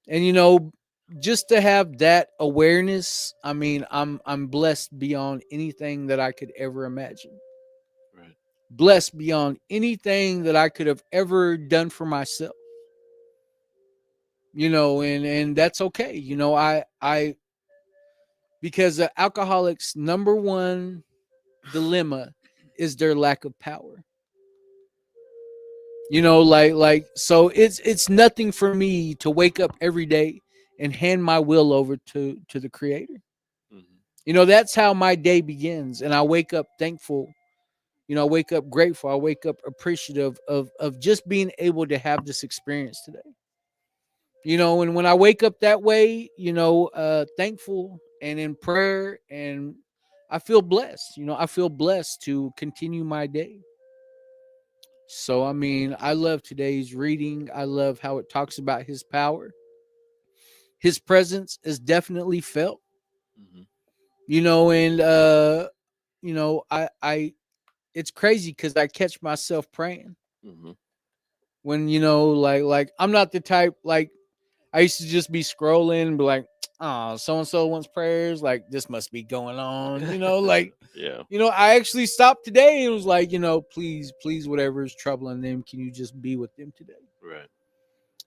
And just to have that awareness, I mean, I'm blessed beyond anything that I could ever imagine. Right. Blessed beyond anything that I could have ever done for myself. And that's okay. I because the alcoholics' number one dilemma is their lack of power. Like so it's nothing for me to wake up every day and hand my will over to the Creator. Hmm. That's how my day begins, and I wake up thankful. I wake up grateful. I wake up appreciative of just being able to have this experience today. And when I wake up that way, thankful and in prayer, and I feel blessed. I feel blessed to continue my day. So, I mean, I love today's reading. I love how it talks about his power. His presence is definitely felt, Hmm. and I it's crazy because I catch myself praying Hmm. when like I'm not the type, like I used to just be scrolling and be like, oh, so and so wants prayers, like this must be going on, like Yeah. I actually stopped today and was like, please, whatever is troubling them, can you just be with them today Right.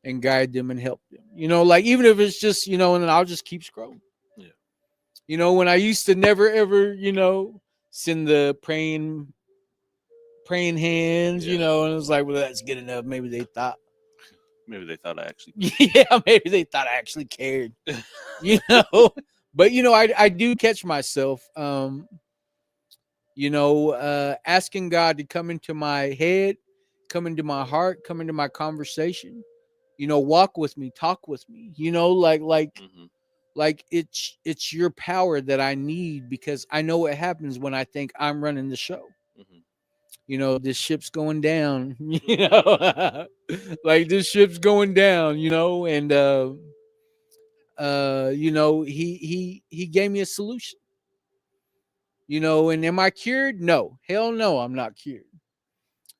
and guide them and help them? Like even if it's just, and then I'll just keep scrolling. Yeah. When I used to never ever, send the praying hands, Yeah. and it was like, well, that's good enough. Maybe they thought, Maybe they thought I actually. yeah, maybe they thought I actually cared, you know. But I do catch myself, asking God to come into my head, come into my heart, come into my conversation, walk with me, talk with me, like Hmm. like it's your power that I need, because I know what happens when I think I'm running the show. Mhm. You know, this ship's going down. Like this ship's going down. And he gave me a solution. And am I cured? No, hell no, I'm not cured.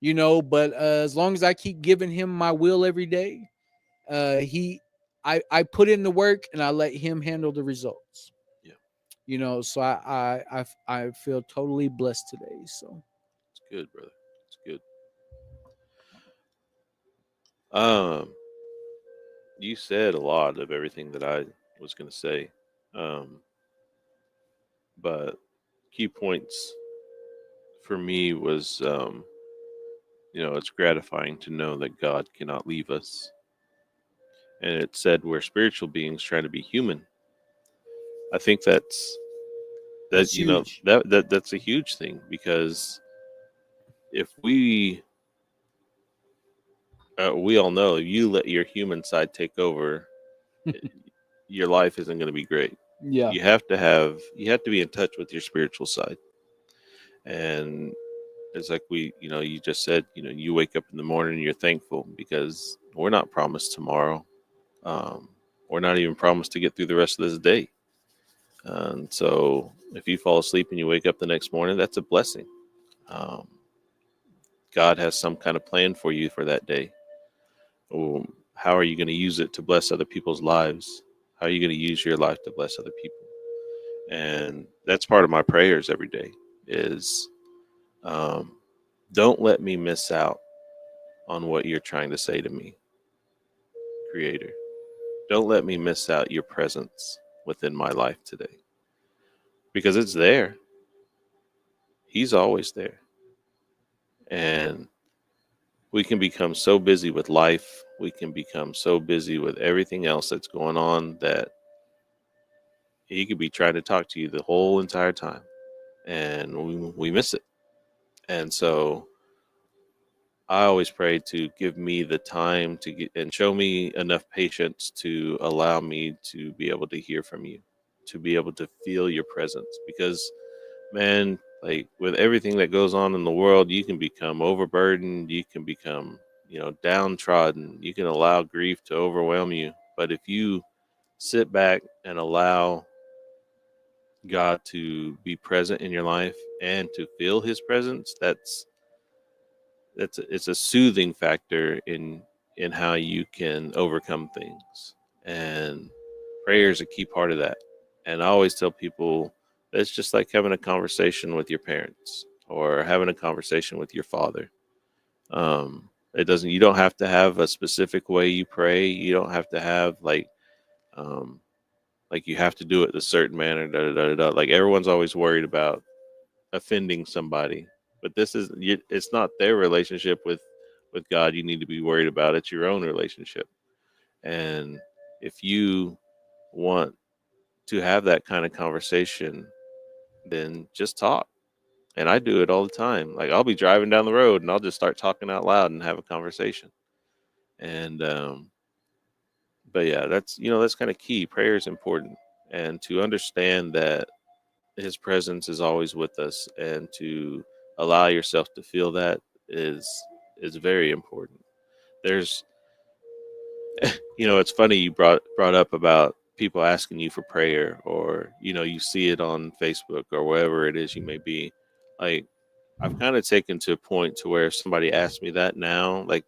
But as long as I keep giving him my will every day, he I put in the work and I let him handle the results. Yeah. So I feel totally blessed today. So It's good, brother. It's good. Um, you said a lot of everything that I was going to say. Um, but key points for me was, it's gratifying to know that God cannot leave us. And it said we're spiritual beings trying to be human. I think that's huge. that's a huge thing, because if we all know, if you let your human side take over, your life isn't going to be great. Yeah. You have to be in touch with your spiritual side. And it's like you just said, you wake up in the morning and you're thankful because we're not promised tomorrow. Um, we're not even promised to get through the rest of this day. And so if you fall asleep and you wake up the next morning, that's a blessing. Um, God has some kind of plan for you for that day. Well, how are you going to use it to bless other people's lives? How are you going to use your life to bless other people? And that's part of my prayers every day is, um, don't let me miss out on what you're trying to say to me, Creator. Don't let me miss out your presence within my life today, because it's there. He's always there. And we can become so busy with life. We can become so busy with everything else that's going on that he could be trying to talk to you the whole entire time. And we miss it. And so I always pray to give me the time to get and show me enough patience to allow me to be able to hear from you, to be able to feel your presence. Because, man, like with everything that goes on in the world, you can become overburdened, you can become, downtrodden, you can allow grief to overwhelm you. But if you sit back and allow God to be present in your life and to feel his presence, it's a soothing factor in how you can overcome things. And prayer is a key part of that. And I always tell people it's just like having a conversation with your parents or having a conversation with your father. It doesn't You don't have to have a specific way you pray. You don't have to have um like you have to do it a certain manner, da, da, da, da. Like everyone's always worried about offending somebody, but it's not their relationship with God you need to be worried about. It's your own relationship. And if you want to have that kind of conversation, then just talk. And I do it all the time. Like I'll be driving down the road and I'll just start talking out loud and have a conversation. And but yeah, that's kind of key. Prayer is important, and to understand that his presence is always with us, and to allow yourself to feel that is very important. There's it's funny you brought up about people asking you for prayer, or you see it on Facebook or wherever it is you may be. Like I've kind of taken to a point to where if somebody asks me that now, like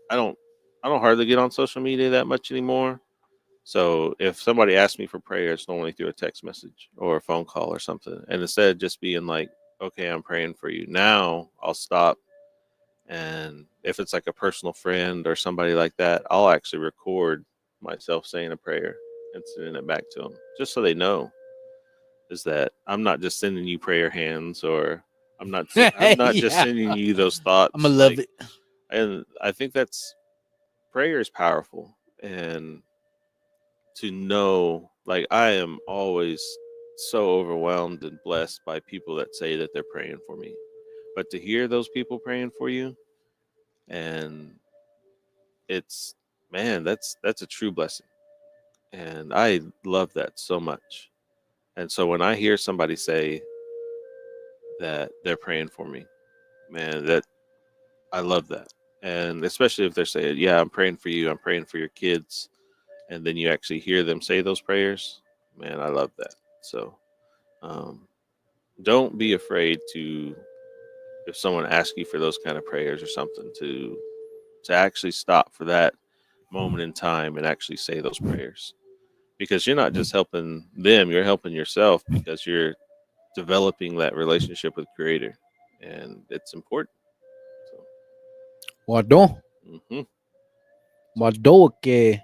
I don't I don't hardly get on social media that much anymore. So if somebody asks me for prayer, it's normally through a text message or a phone call or something. And instead of just being like, okay, I'm praying for you, now I'll stop. And if it's like a personal friend or somebody like that, I'll actually record myself saying a prayer and sending it back to them, just so they know is that I'm not just sending you prayer hands, or I'm not just Yeah. sending you those I'm gonna thoughts. love it. And I think that's prayer is powerful. And to know, like, I am always so overwhelmed and blessed by people that say that they're praying for me, but to hear those people praying for you, and it's, man, that's a true blessing. And I love that so much. And so when I hear somebody say that they're praying for me, man, that I love that. And especially if they're saying, "Yeah, I'm praying for you. I'm praying for your kids," and then you actually hear them say those prayers, man, I love that. So, um, don't be afraid to, if someone asks you for those kind of prayers or something, to actually stop for that moment in time and actually say those prayers, because you're not just helping them, you're helping yourself, because you're developing that relationship with Creator, and it's important. So, Wadon. hmm Wadoke.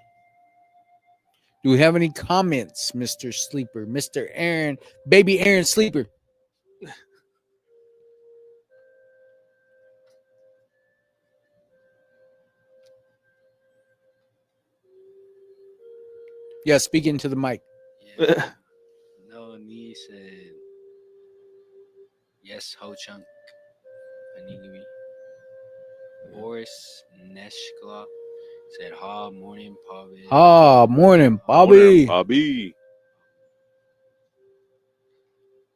Do we have any comments, Mr. Sleeper? Mr. Aaron, baby Aaron Sleeper. Yeah, speak into the mic. Yeah. No Knee said, yes, Ho Chunk. Anigami. Boris Neshkla said, ha, morning, Pavid. Ah, morning, Bobby. Morning, Bobby.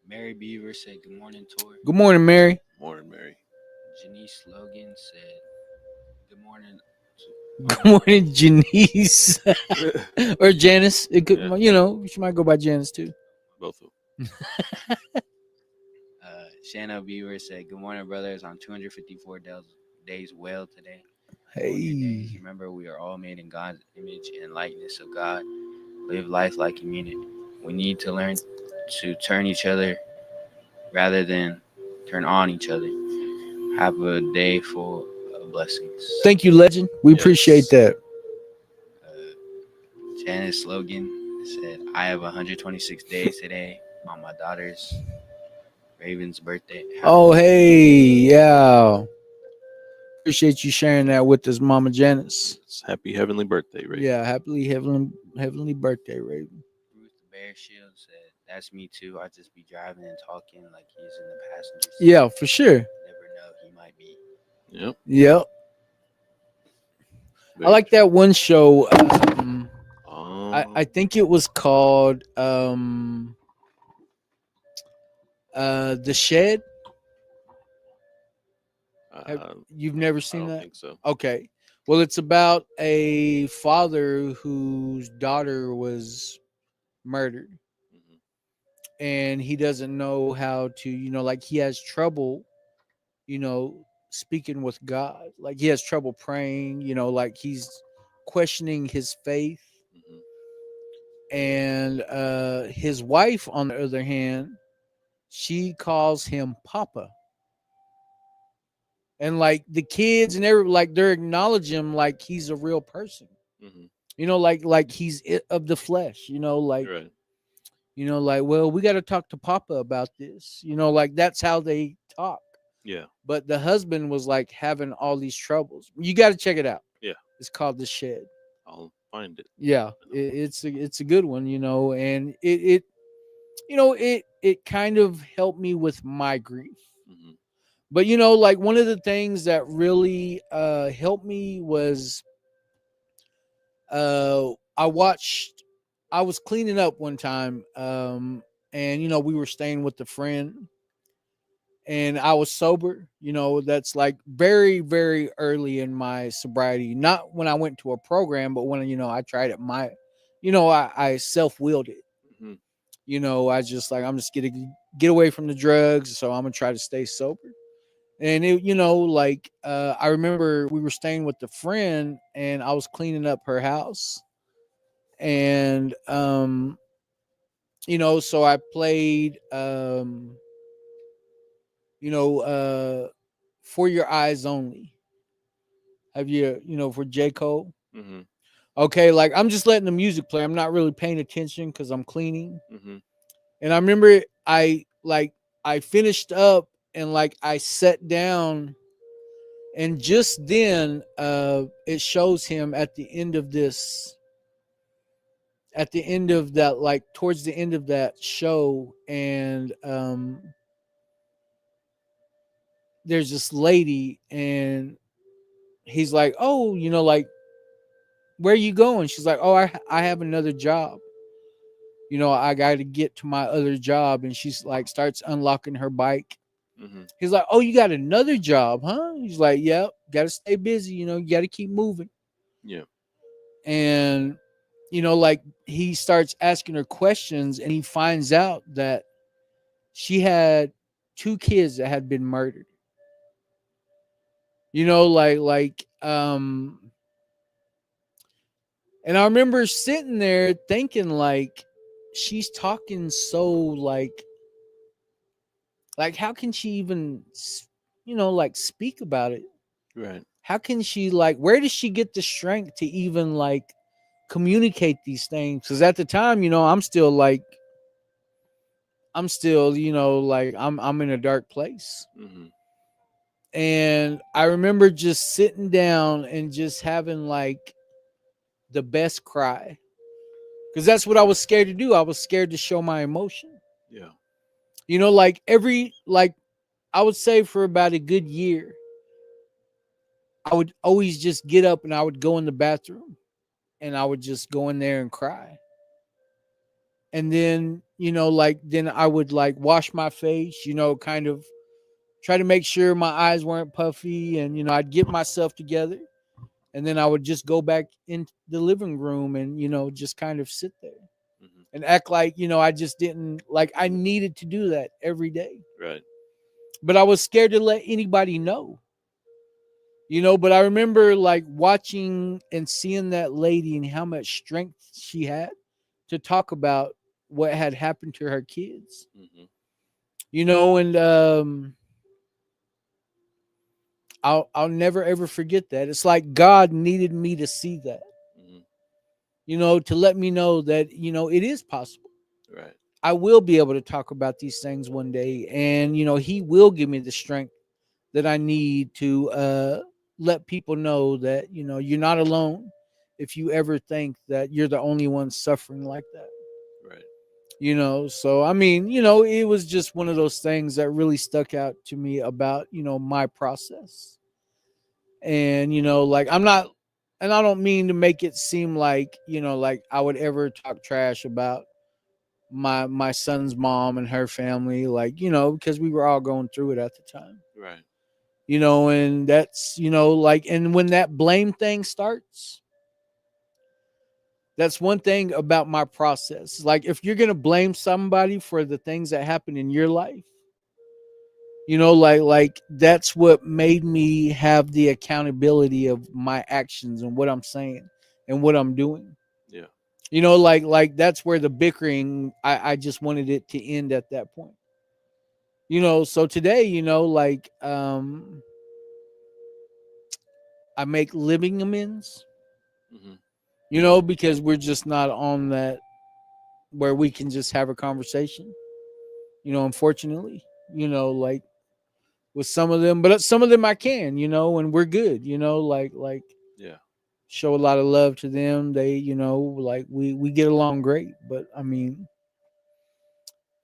Mary Beaver said, good morning, Tor. Good morning, Mary. Morning, Mary. Janice Logan said, good morning. Good morning, Janice or Janice. It could, Yeah. you know, she might go by Janice too. Both of them. Shanna Beaver said, good morning, brothers. On 254 days well today. On your days, Hey, remember, we are all made in God's image and likeness of God. Live life like you mean it. We need to learn to turn each other rather than turn on each other. Have a day full of blessings. thank you, Legend. We Yes. appreciate that. Janice Logan said, I have 126 days today on my daughter's Raven's birthday. Oh, hey, yeah. Appreciate you sharing that with us, Mama Janice. It's happy heavenly birthday, Ray. Yeah, happily heavenly birthday, Raven. Ruth Bear Shield said, that's me too. I just be driving and talking like he's in the passenger seat. Yeah, for sure. Never know, he might be. Yep. Yep. I like that one show. I think it was called The Shed. You've never I seen don't that? think so. Okay. Well, it's about a father whose daughter was murdered, Mhm. and he doesn't know how to, like he has trouble, speaking with God. Like he has trouble praying, like he's questioning his faith. Mhm. And his wife, on the other hand, she calls him Papa. And like the kids and every like they're acknowledging him like he's a real person. Mhm. Like he's of the flesh. Like You're right. like, well, we got to talk to Papa about this. Like that's how they talk. Yeah. But the husband was like having all these troubles. You got to check it out. Yeah. It's called The Shed. I'll find it. Yeah, it's a good one, and it kind of helped me with my grief. Mhm. But like one of the things that really helped me was I was cleaning up one time, and we were staying with a friend, and I was sober. That's like very, very early in my sobriety. Not when I went to a program, but when I tried it. I self-willed it. Mhm. I just like I'm just gonna get away from the drugs, so I'm gonna try to stay sober. And it, like I remember we were staying with a friend, and I was cleaning up her house, and so I played For Your Eyes Only. Have you, for J. Cole? Mhm. Okay, like I'm just letting the music play. I'm not really paying attention because I'm cleaning. Mhm. And I remember I finished up and like I sat down, and just then it shows him at the end of that, like towards the end of that show, and there's this lady, and he's like, oh, like where you going? She's like, oh, I have another job. I got to get to my other job. And she's like, starts unlocking her bike. Mm-hmm. He's like, oh, you got another job, huh? He's like, yep, got to stay busy. You got to keep moving. Yeah. And, like he starts asking her questions and he finds out that she had 2 kids that had been murdered. And I remember sitting there thinking, like, she's talking so like how can she even like speak about it? Right. How can she, like, where does she get the strength to even like communicate these things? Because at the time, I'm still like I'm in a dark place. Mm-hmm. And I remember just sitting down and just having like the best cry, because that's what I was scared to do. I was scared to show my emotion. Yeah. Like I would say for about a good year, I would always just get up and I would go in the bathroom and I would just go in there and cry. And then, then I would like wash my face, kind of try to make sure my eyes weren't puffy, and, I'd get myself together. And then I would just go back in the living room and, just kind of sit there Mm-hmm. and act like, I just didn't, like, I needed to do that every day. Right. But I was scared to let anybody know. But I remember like watching and seeing that lady and how much strength she had to talk about what had happened to her kids. Mm-hmm. And I'll never ever forget that. It's like God needed me to see that. Mm-hmm. To let me know that, it is possible. Right. I will be able to talk about these things one day, and he will give me the strength that I need to let people know that you're not alone if you ever think that you're the only one suffering like that. Right. So I mean, it was just one of those things that really stuck out to me about my process. And like I'm not, and I don't mean to make it seem like like I would ever talk trash about my son's mom and her family, like because we were all going through it at the time. Right. And that's like, and when that blame thing starts, that's one thing about my process. Like, if you're gonna blame somebody for the things that happen in your life, like that's what made me have the accountability of my actions and what I'm saying and what I'm doing. Yeah. Like that's where the bickering, I just wanted it to end at that point. So today, like I make living amends, Mm-hmm. because we're just not on that where we can just have a conversation, unfortunately, like with some of them, but some of them I can, and we're good, like Yeah. show a lot of love to them. They, like we get along great, but I mean,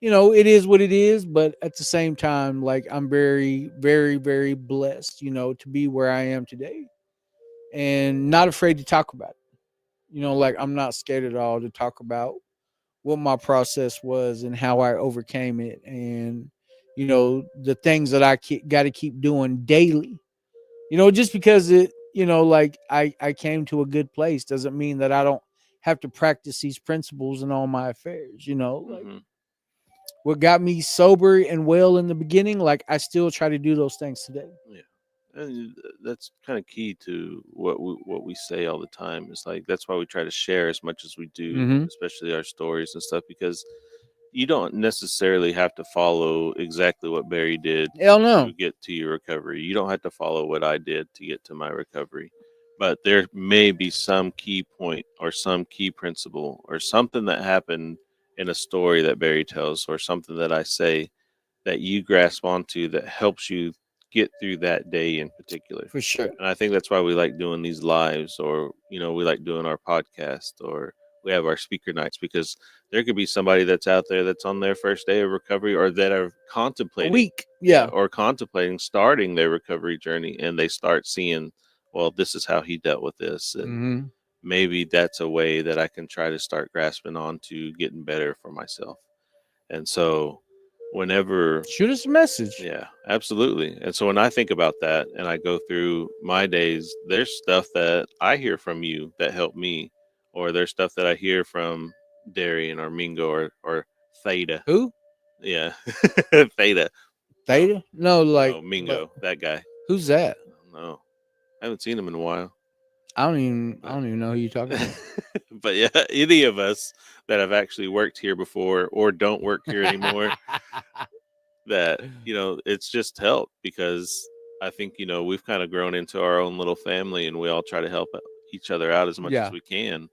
it is what it is. But at the same time, like I'm very, very, very blessed, to be where I am today and not afraid to talk about it. Like I'm not scared at all to talk about what my process was and how I overcame it, and the things that I got to keep doing daily. Just because it, like I came to a good place doesn't mean that I don't have to practice these principles in all my affairs. Like Mm-hmm. what got me sober and well in the beginning, like I still try to do those things today. Yeah. And that's kind of key to what we say all the time. It's like that's why we try to share as much as we do, Mm-hmm. especially our stories and stuff, because you don't necessarily have to follow exactly what Barry did Hell to no. get to your recovery. You don't have to follow what I did to get to my recovery. But there may be some key point or some key principle or something that happened in a story that Barry tells or something that I say that you grasp onto that helps you get through that day in particular. For sure. And I think that's why we like doing these lives, or we like doing our podcast, or we have our speaker nights, because there could be somebody that's out there that's on their first day of recovery, or that are A contemplating, week. Yeah. or contemplating starting their recovery journey, and they start seeing, well, this is how he dealt with this, and Mm-hmm. maybe that's a way that I can try to start grasping on to getting better for myself. And so whenever Shoot us a message. yeah, absolutely. And so when I think about that and I go through my days, there's stuff that I hear from you that helped me, or there's stuff that I hear from Darian or Mingo or Theta. Who? Yeah, Theta. Theta? No, like No, Mingo, that guy. who's that? No, I haven't seen him in a while. I don't even know who you're talking about. But yeah, any of us that have actually worked here before or don't work here anymore, that it's just help, because I think we've kind of grown into our own little family, and we all try to help each other out as much Yeah. as we can,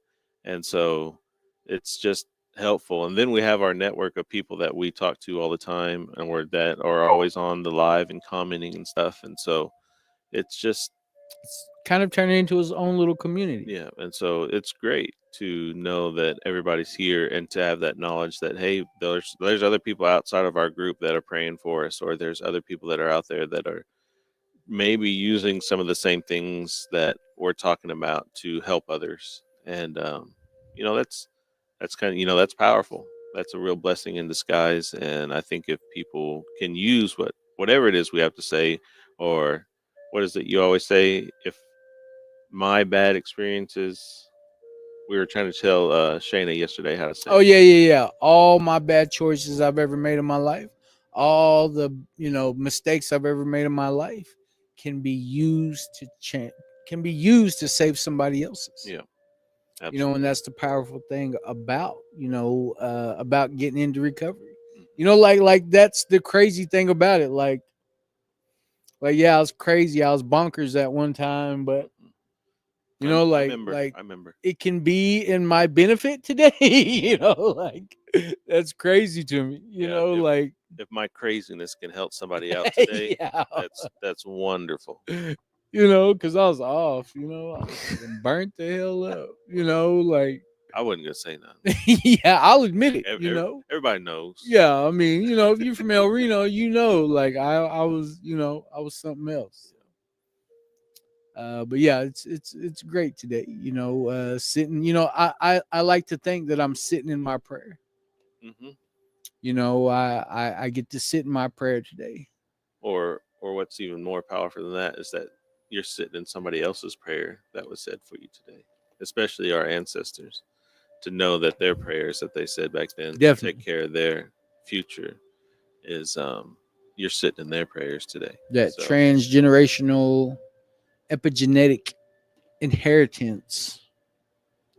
and so it's just helpful. And then we have our network of people that we talk to all the time, and that are always on the live and commenting and stuff, and so it's just It's kind of turning into his own little community. yeah, and so it's great to know that everybody's here, and to have that knowledge that, hey, there's other people outside of our group that are praying for us, or there's other people that are out there that are maybe using some of the same things that we're talking about to help others. And that's kind of that's powerful. That's a real blessing in disguise. And I think if people can use whatever it is we have to say, or what is it you always say, if my bad experiences, we were trying to tell Shayna yesterday how to say Oh it. yeah. All my bad choices I've ever made in my life, all the mistakes I've ever made in my life, can be used to save somebody else's. Yeah, And that's the powerful thing about about getting into recovery. Mhm. Like that's the crazy thing about it. Like yeah, I was crazy, I was bonkers at one time, but I remember. it can be in my benefit today. Like that's crazy to me. Yeah, if my craziness can help somebody out today, yeah, that's wonderful. because I was off. I was fucking burnt the hell up. Like I wasn't gonna say nothing. yeah, I'll admit it. Everybody knows. Yeah, I mean, if you're from El Reno, like I was, I was something else. But yeah, it's great today. Sitting. I like to think that I'm sitting in my prayer. Hmm. I get to sit in my prayer today. Or what's even more powerful than that is that you're sitting in somebody else's prayer that was said for you today, especially our ancestors, to know that their prayers that they said back then to Definitely. take care of their future is you're sitting in their prayers today. That So, transgenerational epigenetic inheritance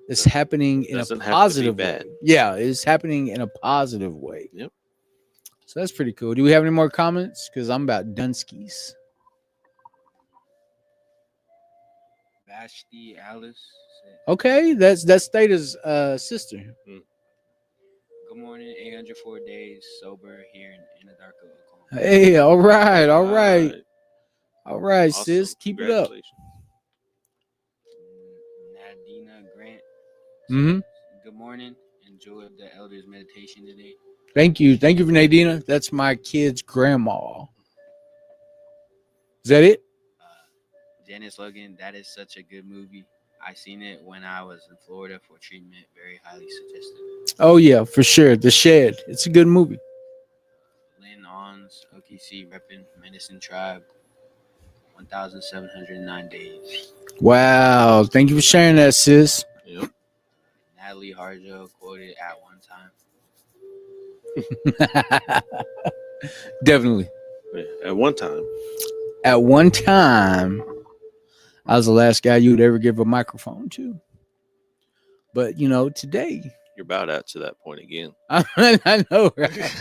is happening in a doesn't have to be positive way. bad. Yeah, it's happening in a positive way. Yep. So that's pretty cool. Do we have any more comments? Because I'm about Dunskies. Vashti Alice said, Okay, that's Theta's sister. "Good morning. 804 days sober here in Anadarko, Oklahoma." Hey, all right, Awesome. sis, keep it up. Congratulations. Nadina Grant Mm-hmm. says, "Good morning. Enjoyed the elders' meditation today." Thank you for Nadina. That's my kid's grandma. Is that it? Janice Logan, that is such a good movie. I seen it when I was in Florida for treatment. Very highly suggested. Oh yeah, for sure. The Shed. It's a good movie. Lynn Ons, OKC, repping Medicine Tribe. 1,709 days. Wow. Thank you for sharing that, sis. Yep. Natalie Harjo quoted at one time. Definitely. At one time. At one time, I was the last guy you would ever give a microphone to. But today You're about out to that point again. I know, right?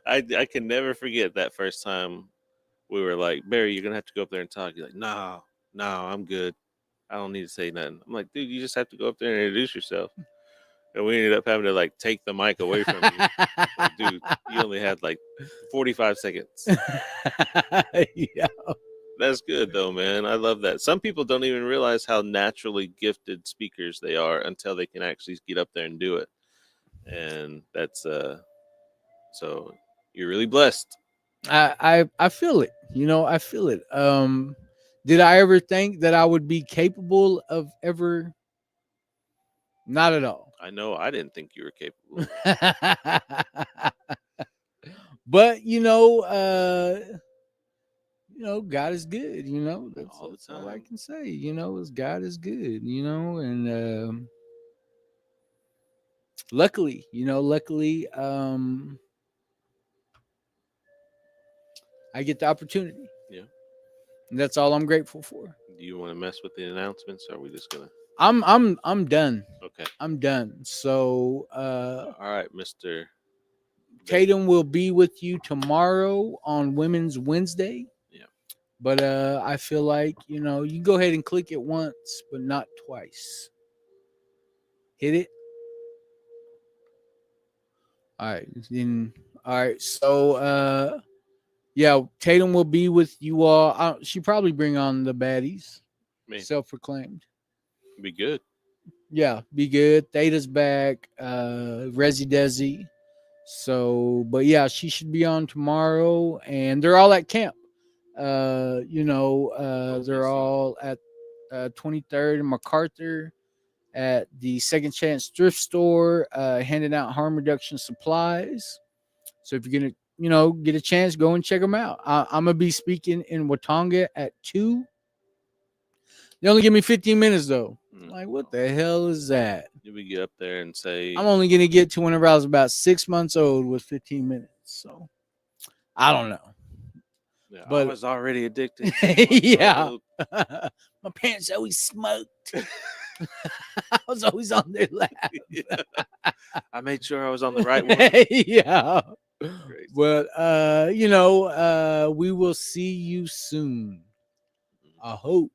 I can never forget that first time we were like, Barry, you're gonna have to go up there and talk. You're like, no, I'm good. I don't need to say nothing. I'm like, dude, you just have to go up there and introduce yourself. And we ended up having to take the mic away from you. Like, dude, you only had 45 seconds. Yeah. That's good though, man. I love that. Some people don't even realize how naturally gifted speakers they are until they can actually get up there and do it. And that's so you're really blessed. I feel it. I feel it. Did I ever think that I would be capable of ever? Not at all. I know I didn't think you were capable. But God is good. That's All the that's all I time. can say. Is God is good. And luckily, I get the opportunity. Yeah. And that's all I'm grateful for. Do you want to mess with the announcements? Or are we just gonna? I'm done. Okay. I'm done. So All right, Mr. Tatum will be with you tomorrow on Women's Wednesday. Yeah. But I feel like, you can go ahead and click it once, but not twice. Hit it. All right. So yeah, Tatum will be with you all. She probably bring on the baddies. Maybe. Self-proclaimed. Be good. Yeah, be good. Theta's back. Resi Desi. So, but yeah, she should be on tomorrow, and they're all at camp. They're all at 23rd and MacArthur at the Second Chance Thrift Store, handing out harm reduction supplies. So if you're gonna, get a chance, go and check them out. I'm gonna be speaking in Watonga at 2. They only give me 15 minutes though. Like, what the hell is that? You would get up there and say, I'm only gonna get to whenever I was about 6 months old with 15 minutes. So I don't know. yeah, but- I was already addicted. Yeah. My parents always smoked. I was always on their lap. I made sure I was on the right one. Yeah. Crazy. But we will see you soon. I hope.